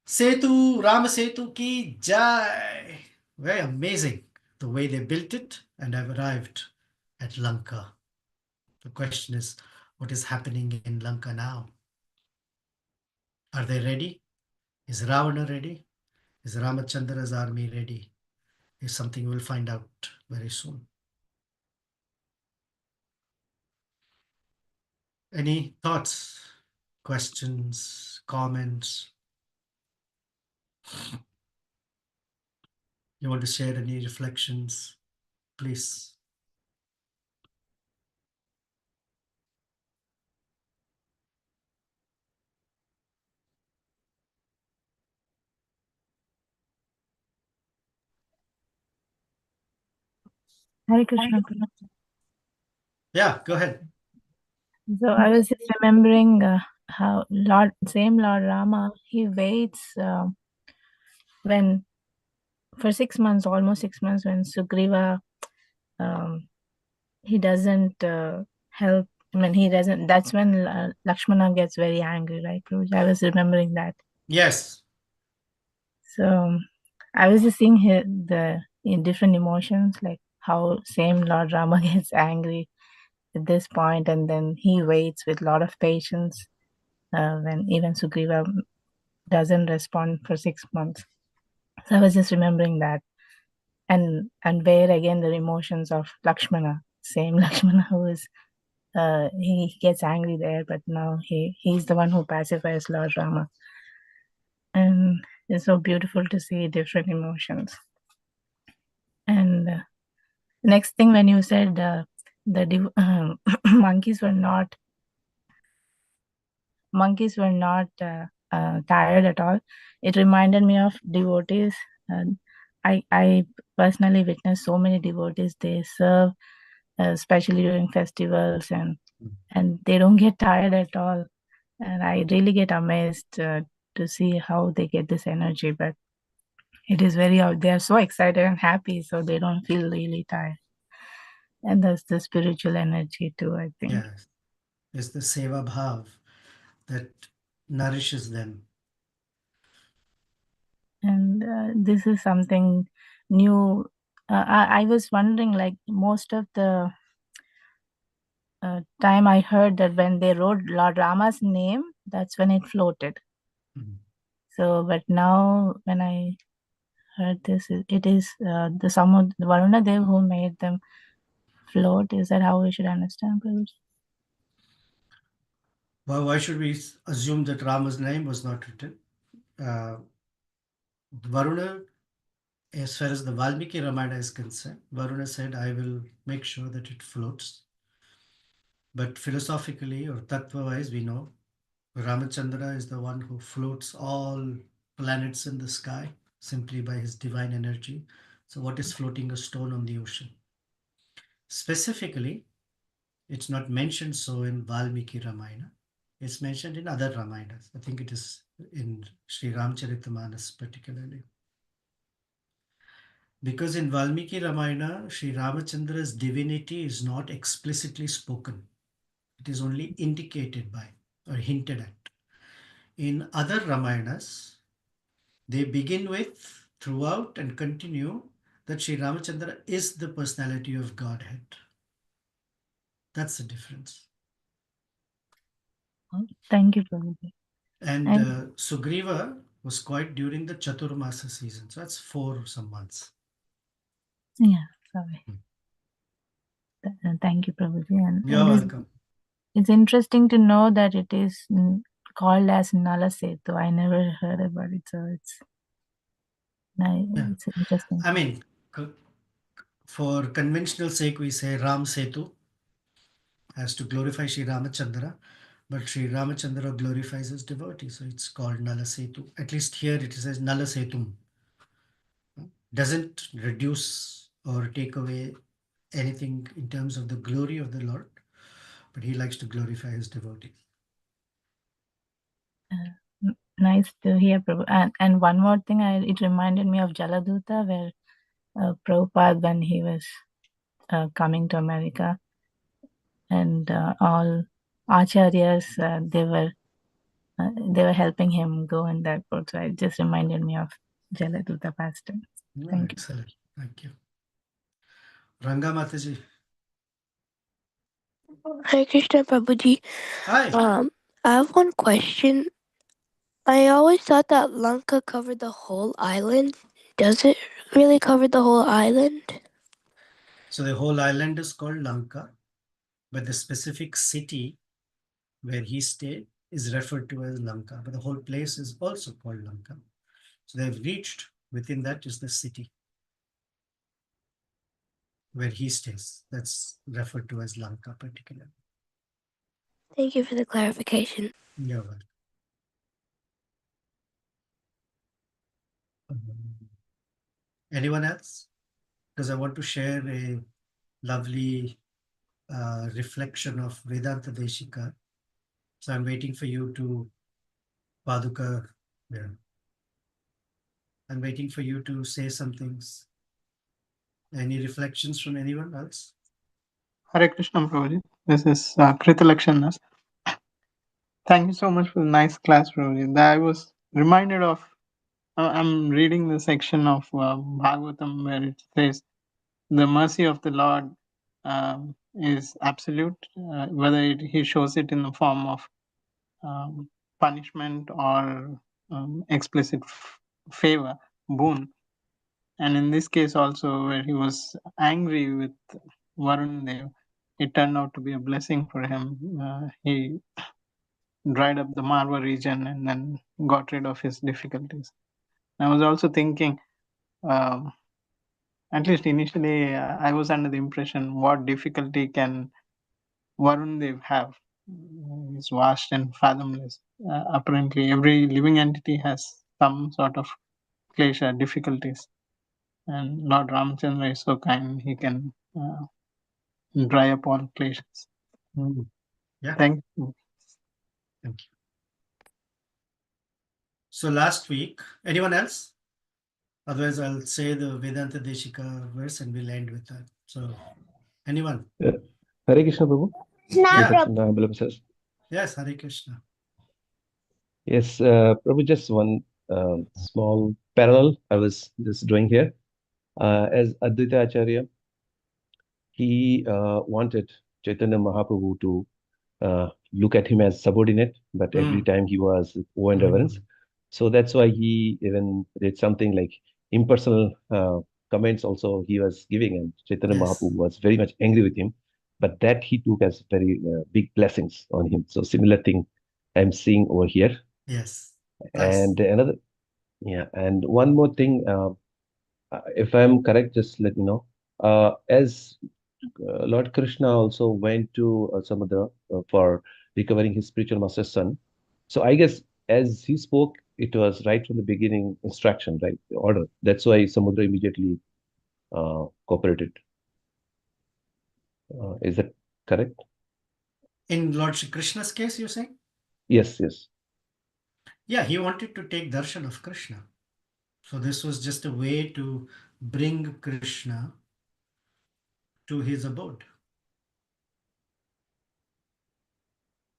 Setu, Rama Setu ki jai. Very amazing the way they built it, and I've arrived at Lanka. The question is, what is happening in Lanka now? Are they ready? Is Ravana ready? Is Ramachandra's army ready? Is something we'll find out very soon. Any thoughts, questions, comments? You want to share any reflections? Please. Hare Krishna. Yeah, go ahead. So I was just remembering how same Lord Rama, he waits when for 6 months, almost 6 months, when Sugriva, he doesn't help. I mean, he doesn't. That's when Lakshmana gets very angry, right? I was remembering that. Yes. So I was just seeing in different emotions, like how same Lord Rama gets angry at this point, and then he waits with a lot of patience. when even Sugriva doesn't respond for 6 months. So I was just remembering that, and where again the emotions of Lakshmana, same Lakshmana who is he gets angry there, but now he's the one who pacifies Lord Rama, and it's so beautiful to see different emotions. And next thing, when you said monkeys were not tired at all, it reminded me of devotees. I personally witnessed so many devotees. They serve, especially during festivals, and they don't get tired at all. And I really get amazed to see how they get this energy. But it is very out. They are so excited and happy, so they don't feel really tired. And that's the spiritual energy too, I think. Yes, it's the seva bhav that nourishes them. And this is something new. I was wondering, like most of the time I heard that when they wrote Lord Rama's name, that's when it floated. Mhm. So, but now when I heard this, it is the Varuna Dev who made them float. Is that how we should understand, Prabhuji? Well, why should we assume that Rama's name was not written? Varuna, as far as the Valmiki Ramayana is concerned, Varuna said, I will make sure that it floats. But philosophically or tattva wise, we know Ramachandra is the one who floats all planets in the sky simply by his divine energy. So, what is floating a stone on the ocean? Specifically, it's not mentioned so in Valmiki Ramayana. It's mentioned in other Ramayanas. I think it is in Sri Ramcharitamanas particularly. Because in Valmiki Ramayana, Sri Ramachandra's divinity is not explicitly spoken. It is only indicated by or hinted at. In other Ramayanas, they begin with, throughout, and continue that Sri Ramachandra is the personality of Godhead. That's the difference. Thank you, Prabhuji. And Sugriva was quite during the Chaturmasa season. So that's 4 some months. Yeah, sorry. Thank you, Prabhuji. And You're welcome. It's interesting to know that it is called as Nala Setu. I never heard about it, so it's nice. Yeah. It's interesting. I mean, for conventional sake, we say Ram Setu as to glorify Sri Ramachandra, but Sri Ramachandra glorifies his devotee, so it's called Nala Setu. At least here it says Nala Setum. Doesn't reduce or take away anything in terms of the glory of the Lord, but he likes to glorify his devotee. Nice to hear, Prabhu. And one more thing, it reminded me of Jaladuta, where Prabhupada, when he was coming to America, and all acharyas, they were helping him go in that boat. So it just reminded me of Jaladuta pastime. Thank you. Excellent. Thank you. Ranga Mataji. Hare Krishna Prabhuji. Hi. I have one question. I always thought that Lanka covered the whole island. Does it really cover the whole island? So the whole island is called Lanka, but the specific city where he stayed is referred to as Lanka, but the whole place is also called Lanka. So they've reached, within that is the city where he stays. That's referred to as Lanka particularly. Thank you for the clarification. You're welcome. Anyone else? Because I want to share a lovely reflection of Vedanta Deshika. So I'm waiting for you to, Paduka, yeah. I'm waiting for you to say some things. Any reflections from anyone else? Hare Krishna Prabhuji. This is Krita Lakshanas. Thank you so much for the nice class, Prabhuji. I was reminded of, I'm reading the section of Bhagavatam where it says, the mercy of the Lord is absolute, whether he shows it in the form of punishment or explicit favor, boon. And in this case also, where he was angry with Varun Dev, it turned out to be a blessing for him. He dried up the Marwa region and then got rid of his difficulties. I was also thinking, at least initially, I was under the impression, what difficulty can Varun Dev have? It's vast and fathomless. Apparently, every living entity has some sort of klesha, difficulties. And Lord Ramchandra is so kind, he can dry up all kleshas. Yeah. Thank you. Thank you. So last week, anyone else? Otherwise, I'll say the Vedanta Deshika verse and we'll end with that. So, anyone? Hare Krishna, Prabhu. Yeah. Yes, Hare Krishna. Yes, Prabhu, just one small parallel I was just doing here. As Advaita Acharya, he wanted Chaitanya Mahaprabhu to look at him as subordinate, but every time he was awe and reverence. So that's why he even did something like impersonal comments also he was giving, and Chaitanya Mahaprabhu was very much angry with him, but that he took as very big blessings on him. So similar thing I'm seeing over here. Yes. And another, and one more thing, if I'm correct, just let me know. As Lord Krishna also went to Samudra for recovering his spiritual master's son. So I guess as he spoke, it was right from the beginning instruction, right? The order. That's why Samudra immediately cooperated. Is that correct? In Lord Shri Krishna's case, you're saying? Yes, yes. Yeah, he wanted to take darshan of Krishna. So this was just a way to bring Krishna to his abode.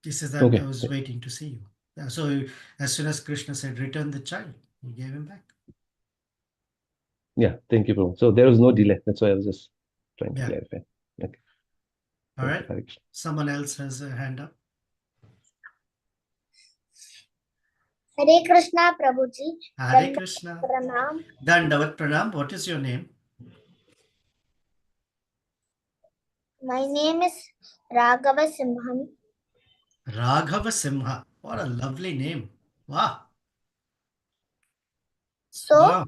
He says that I was waiting to see you. Yeah, so as soon as Krishna said, return the child, he gave him back. Yeah, thank you, Prabhu. So there was no delay. That's why I was just trying to clarify. Okay. All right. Someone else has a hand up. Hare Krishna, Prabhuji. Hare Krishna. Pranam. Dandavat Pranam. What is your name? My name is Raghava Simhan. Raghava Simha. What a lovely name. Wow. So, wow.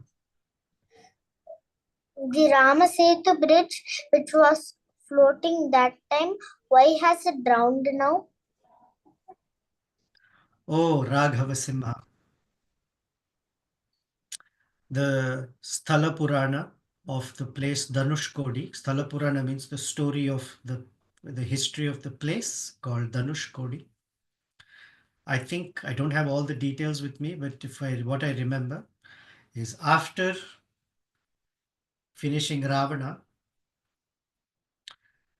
The Rama Setu bridge, which was floating that time, why has it drowned now? Oh, Raghava Simha. The Sthala Purana of the place Dhanushkodi. Sthala Purana means the story of the history of the place called Dhanushkodi. I think I don't have all the details with me, but what I remember is after finishing Ravana,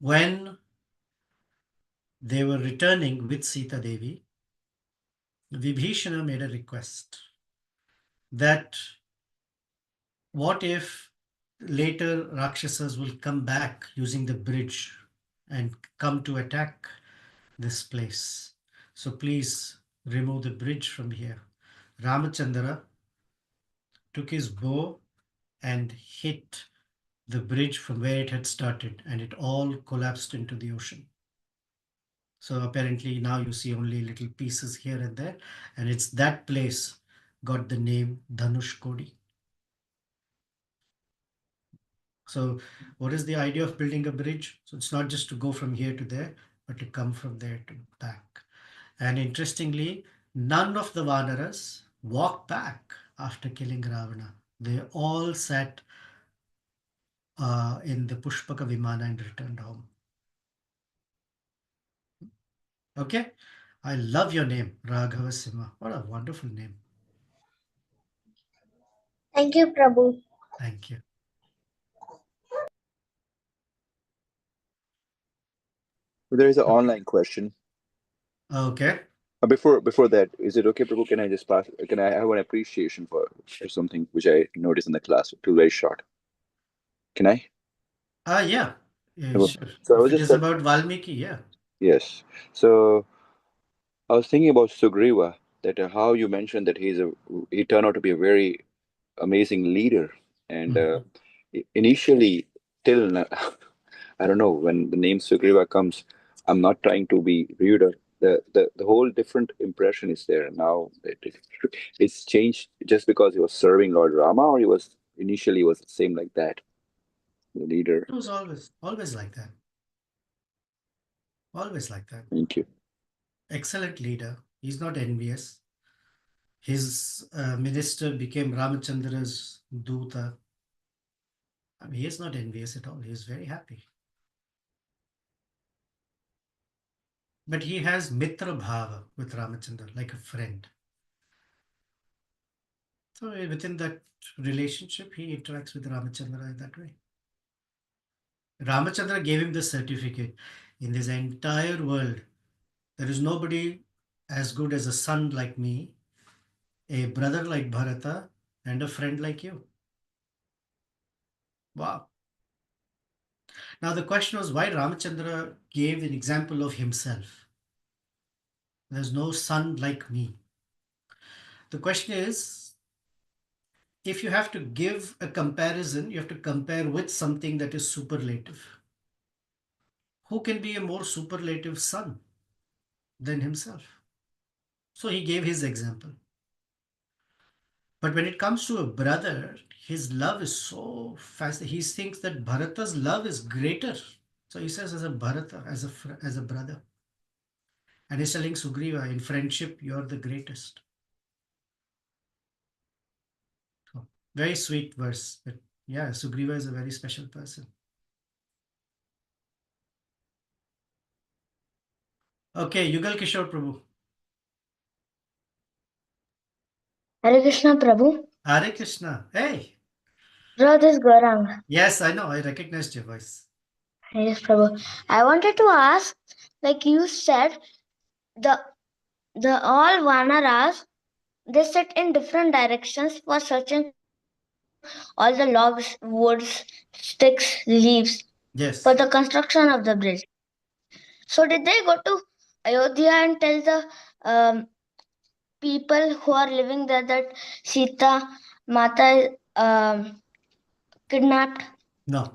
when they were returning with Sita Devi, Vibhishana made a request that what if later Rakshasas will come back using the bridge and come to attack this place. So please remove the bridge from here. Ramachandra took his bow and hit the bridge from where it had started, and it all collapsed into the ocean. So apparently now you see only little pieces here and there, and it's that place got the name Dhanushkodi. So what is the idea of building a bridge? So it's not just to go from here to there, but to come from there to back. And interestingly, none of the Vanaras walked back after killing Ravana. They all sat in the Pushpaka Vimana and returned home. Okay? I love your name, Raghava Simha. What a wonderful name. Thank you, Prabhu. Thank you. There is an online question. Okay. Before that, is it okay, Prabhu? Can I just pass? Can I have an appreciation for something which I noticed in the class? Too very short. Can I? Yeah. Sure. So if it is about Valmiki, yeah. Yes. So I was thinking about Sugriva. that how you mentioned that he turned out to be a very amazing leader, and initially till now, I don't know, when the name Sugriva comes, I'm not trying to be rude. Or the whole different impression is there now. It's changed just because he was serving Lord Rama, or he was initially was the same like that, the leader. It was always like that. Always like that. Thank you. Excellent leader. He's not envious. His minister became Ramachandra's Duta. I mean, he is not envious at all. He is very happy. But he has Mitra Bhava with Ramachandra, like a friend. So within that relationship, he interacts with Ramachandra in that way. Ramachandra gave him the certificate. In this entire world, there is nobody as good as a son like me, a brother like Bharata, and a friend like you. Wow. Now the question was why Ramachandra gave an example of himself. There's no son like me. The question is, if you have to give a comparison, you have to compare with something that is superlative. Who can be a more superlative son than himself? So he gave his example. But when it comes to a brother, his love is so fascinating. He thinks that Bharata's love is greater. So he says, as a Bharata, as a brother. And he's telling Sugriva, in friendship, you're the greatest. So, very sweet verse. But yeah, Sugriva is a very special person. Okay, Yugal Kishore Prabhu. Hare Krishna Prabhu. Hare Krishna. Hey. Bro, this is Gaurang. Yes, I know. I recognized your voice. Yes, Prabhu. I wanted to ask, like you said, the all Vanaras, they sit in different directions for searching all the logs, woods, sticks, leaves Yes. for the construction of the bridge. So did they go to Ayodhya and tell the people who are living there that Sita Mata is kidnapped? No.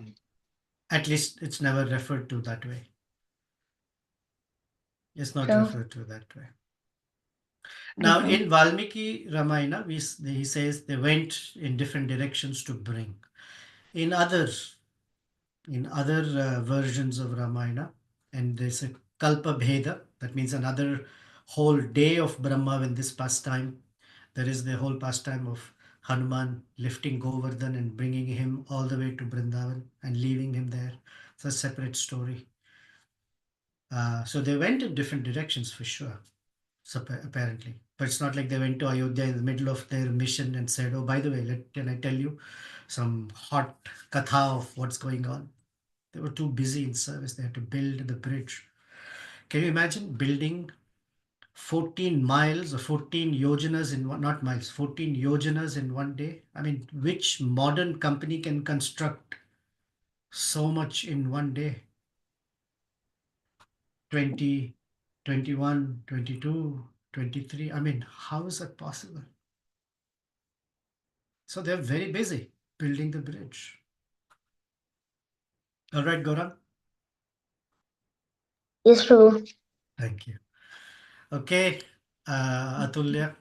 At least it's never referred to that way. It's not So- referred to that way. Now, Okay. in Valmiki Ramayana, he says they went in different directions to bring. In other versions of Ramayana, and there's a Kalpa Bheda, that means another whole day of Brahma in this pastime. There is the whole pastime of Hanuman lifting Govardhan and bringing him all the way to Vrindavan and leaving him there. It's a separate story. So they went in different directions for sure. So apparently, but it's not like they went to Ayodhya in the middle of their mission and said, "Oh, by the way, can I tell you some hot katha of what's going on?" They were too busy in service. They had to build the bridge. Can you imagine building 14 miles or 14 yojanas in one, not miles, 14 yojanas in one day? I mean, which modern company can construct so much in one day? 20, 21, 22, 23. I mean, how is that possible? So they're very busy building the bridge. All right, Gaurang. Yes, Prabhu. Thank you. Okay, Atulya.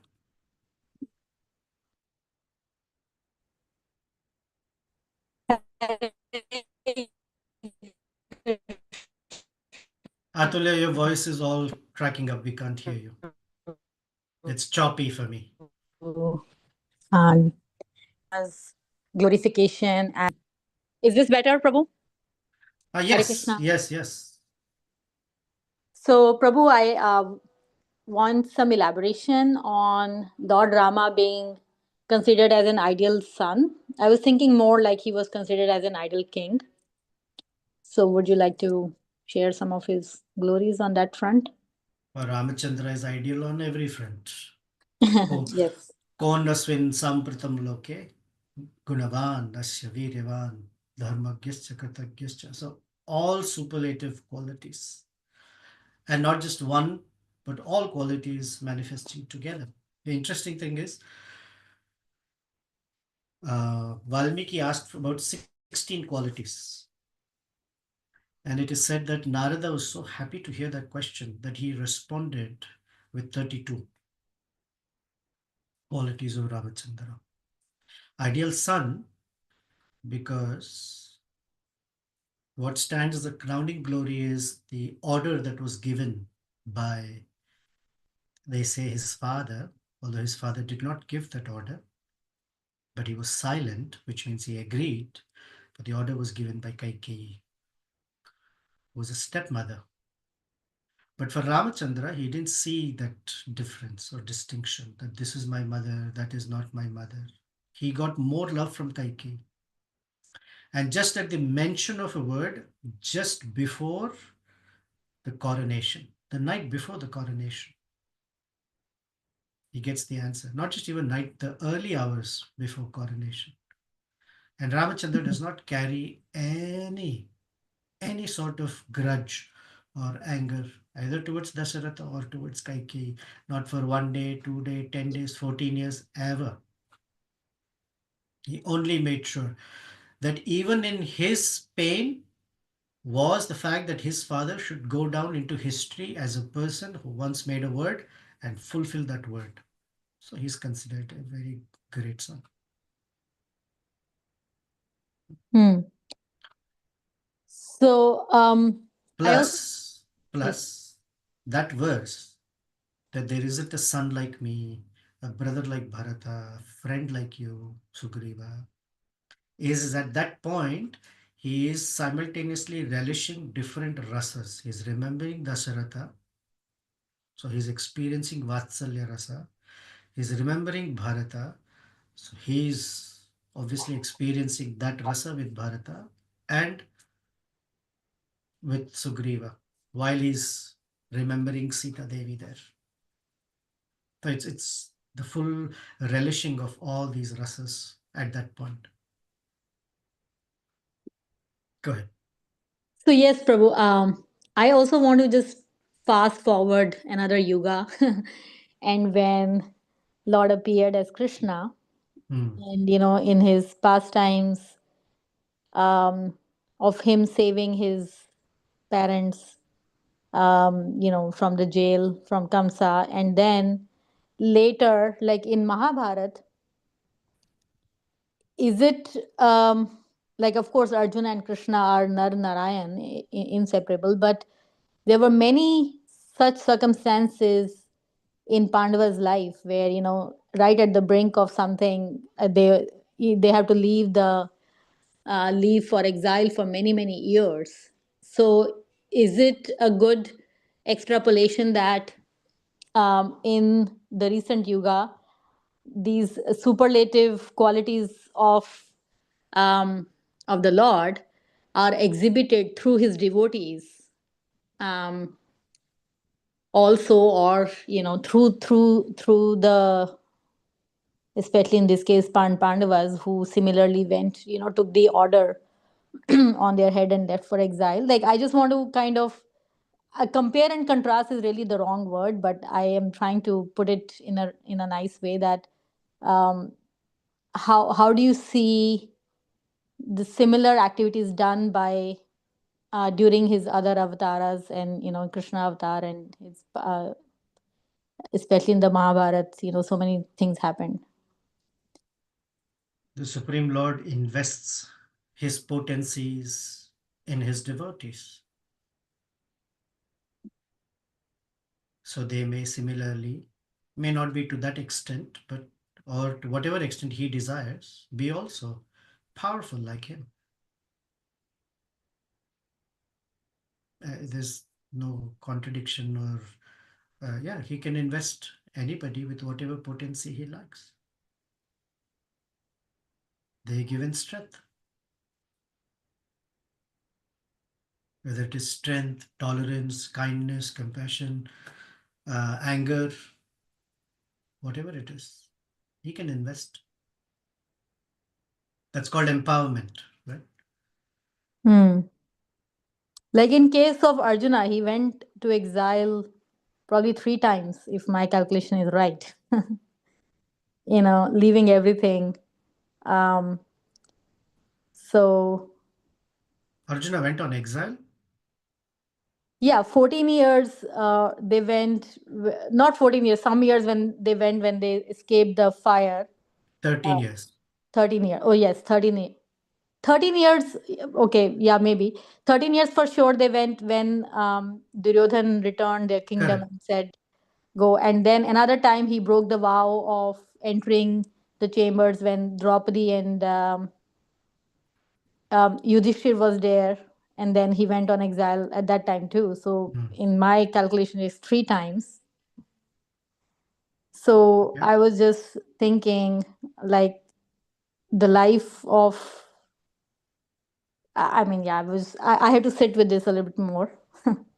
Atulya, your voice is all cracking up. We can't hear you. It's choppy for me. And as glorification. And is this better, Prabhu? Yes, Krishna. yes. So, Prabhu, I want some elaboration on Lord Rama being considered as an ideal son. I was thinking more like he was considered as an ideal king. So, would you like to share some of his glories on that front? Well, Ramachandra is ideal on every front. Yes. Konaswin sampratam loke, gunavan, asya viryavan, dharmagyascha kritagyascha. So all superlative qualities. And not just one, but all qualities manifesting together. The interesting thing is, Valmiki asked about 16 qualities. And it is said that Narada was so happy to hear that question that he responded with 32 qualities of Ramachandra. Ideal son, because what stands as the crowning glory is the order that was given by, they say, his father, although his father did not give that order, but he was silent, which means he agreed, but the order was given by Kaikeyi, who was a stepmother. But for Ramachandra, he didn't see that difference or distinction, that this is my mother, that is not my mother. He got more love from Kaikeyi. And just at the mention of a word, just before the coronation, the night before the coronation, he gets the answer. Not just even night, the early hours before coronation. And Ramachandra does not carry any sort of grudge or anger, either towards Dasharatha or towards Kaikeyi, not for 1 day, 2 days, 10 days, 14 years, ever. He only made sure that even in his pain was the fact that his father should go down into history as a person who once made a word and fulfill that word. So he's considered a very great son. Hmm. So, Plus, Yes. that verse, that there isn't a son like me, a brother like Bharata, a friend like you, Sugriva, is at that point, he is simultaneously relishing different rasas. He's remembering Dasharatha, so he's experiencing Vatsalya rasa. He's remembering Bharata, so he's obviously experiencing that rasa with Bharata and with Sugriva while he's remembering Sita Devi there. So it's the full relishing of all these rasas at that point. Go ahead. So yes, Prabhu. I also want to just fast forward another yuga, and when Lord appeared as Krishna, and in his pastimes, of him saving his parents, from the jail from Kamsa, and then later, like in Mahabharata, is it like, of course, Arjuna and Krishna are Nar Narayan, inseparable, but there were many such circumstances in Pandava's life where, right at the brink of something, they have to leave for exile for many years. So is it a good extrapolation that in the recent yuga, these superlative qualities of the Lord are exhibited through his devotees, um, also, or through the, especially in this case, Pandavas, who similarly went, took the order on their head and left for exile. Like, I just want to kind of compare and contrast is really the wrong word, but I am trying to put it in a nice way that, um, how do you see the similar activities done by during his other avatars, and Krishna avatar, and his especially in the Mahabharata, so many things happened. The Supreme Lord invests his potencies in his devotees. So they may similarly, may not be to that extent, but or to whatever extent he desires, be also powerful like him. There's no contradiction or, yeah, he can invest anybody with whatever potency he likes. They're given strength. Whether it is strength, tolerance, kindness, compassion, anger, whatever it is, he can invest. That's called empowerment, right? Hmm. Like in case of Arjuna, he went to exile probably 3 times, if my calculation is right. Leaving everything. So Arjuna went on exile. yeah, 14 years they went, not 14 years, some years when they escaped the fire. 13 years. 13 years. Oh yes, 13 years. Okay, yeah, maybe 13 years for sure they went when Duryodhan returned their kingdom Correct. and said go, and then another time he broke the vow of entering the chambers when Draupadi and Yudhishthir was there, and then he went on exile at that time too. So in my calculation is 3 times. So Yeah. I was just thinking, like, the life of, I mean, yeah, I had to sit with this a little bit more.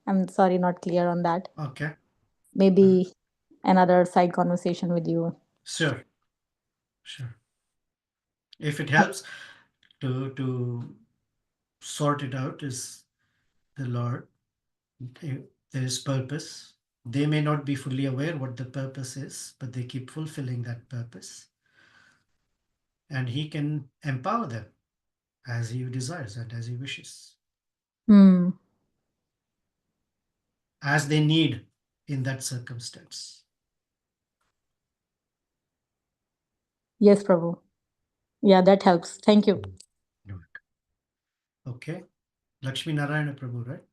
I'm sorry, not clear on that. Okay. Maybe another side conversation with you. Sure. Sure. If it helps to sort it out, is the Lord. There is purpose. They may not be fully aware what the purpose is, but they keep fulfilling that purpose. And He can empower them as He desires and as He wishes, Hmm. as they need in that circumstance. Yes, Prabhu. Yeah, that helps. Thank you. Okay. Lakshmi Narayana Prabhu, right?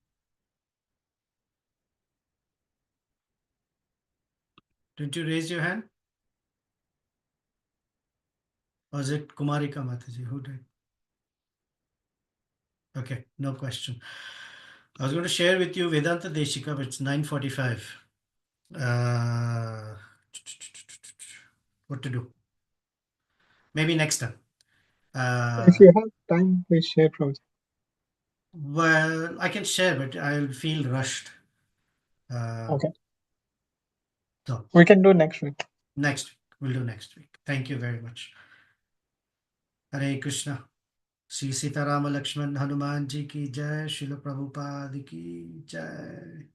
Didn't you raise your hand? Or is it Kumarika Mataji? Who did? Okay, no question. I was going to share with you Vedanta Deshika, but it's 9:45. What to do? Maybe next time. If you have time, please share, Prabhuji. Well, I can share, but I'll feel rushed. Okay. So We can do next week. next week. We'll do next week. Thank you very much. Hare Krishna. Sri Sitarama Lakshman Hanuman Ji ki jai. Srila Prabhupada ki jai.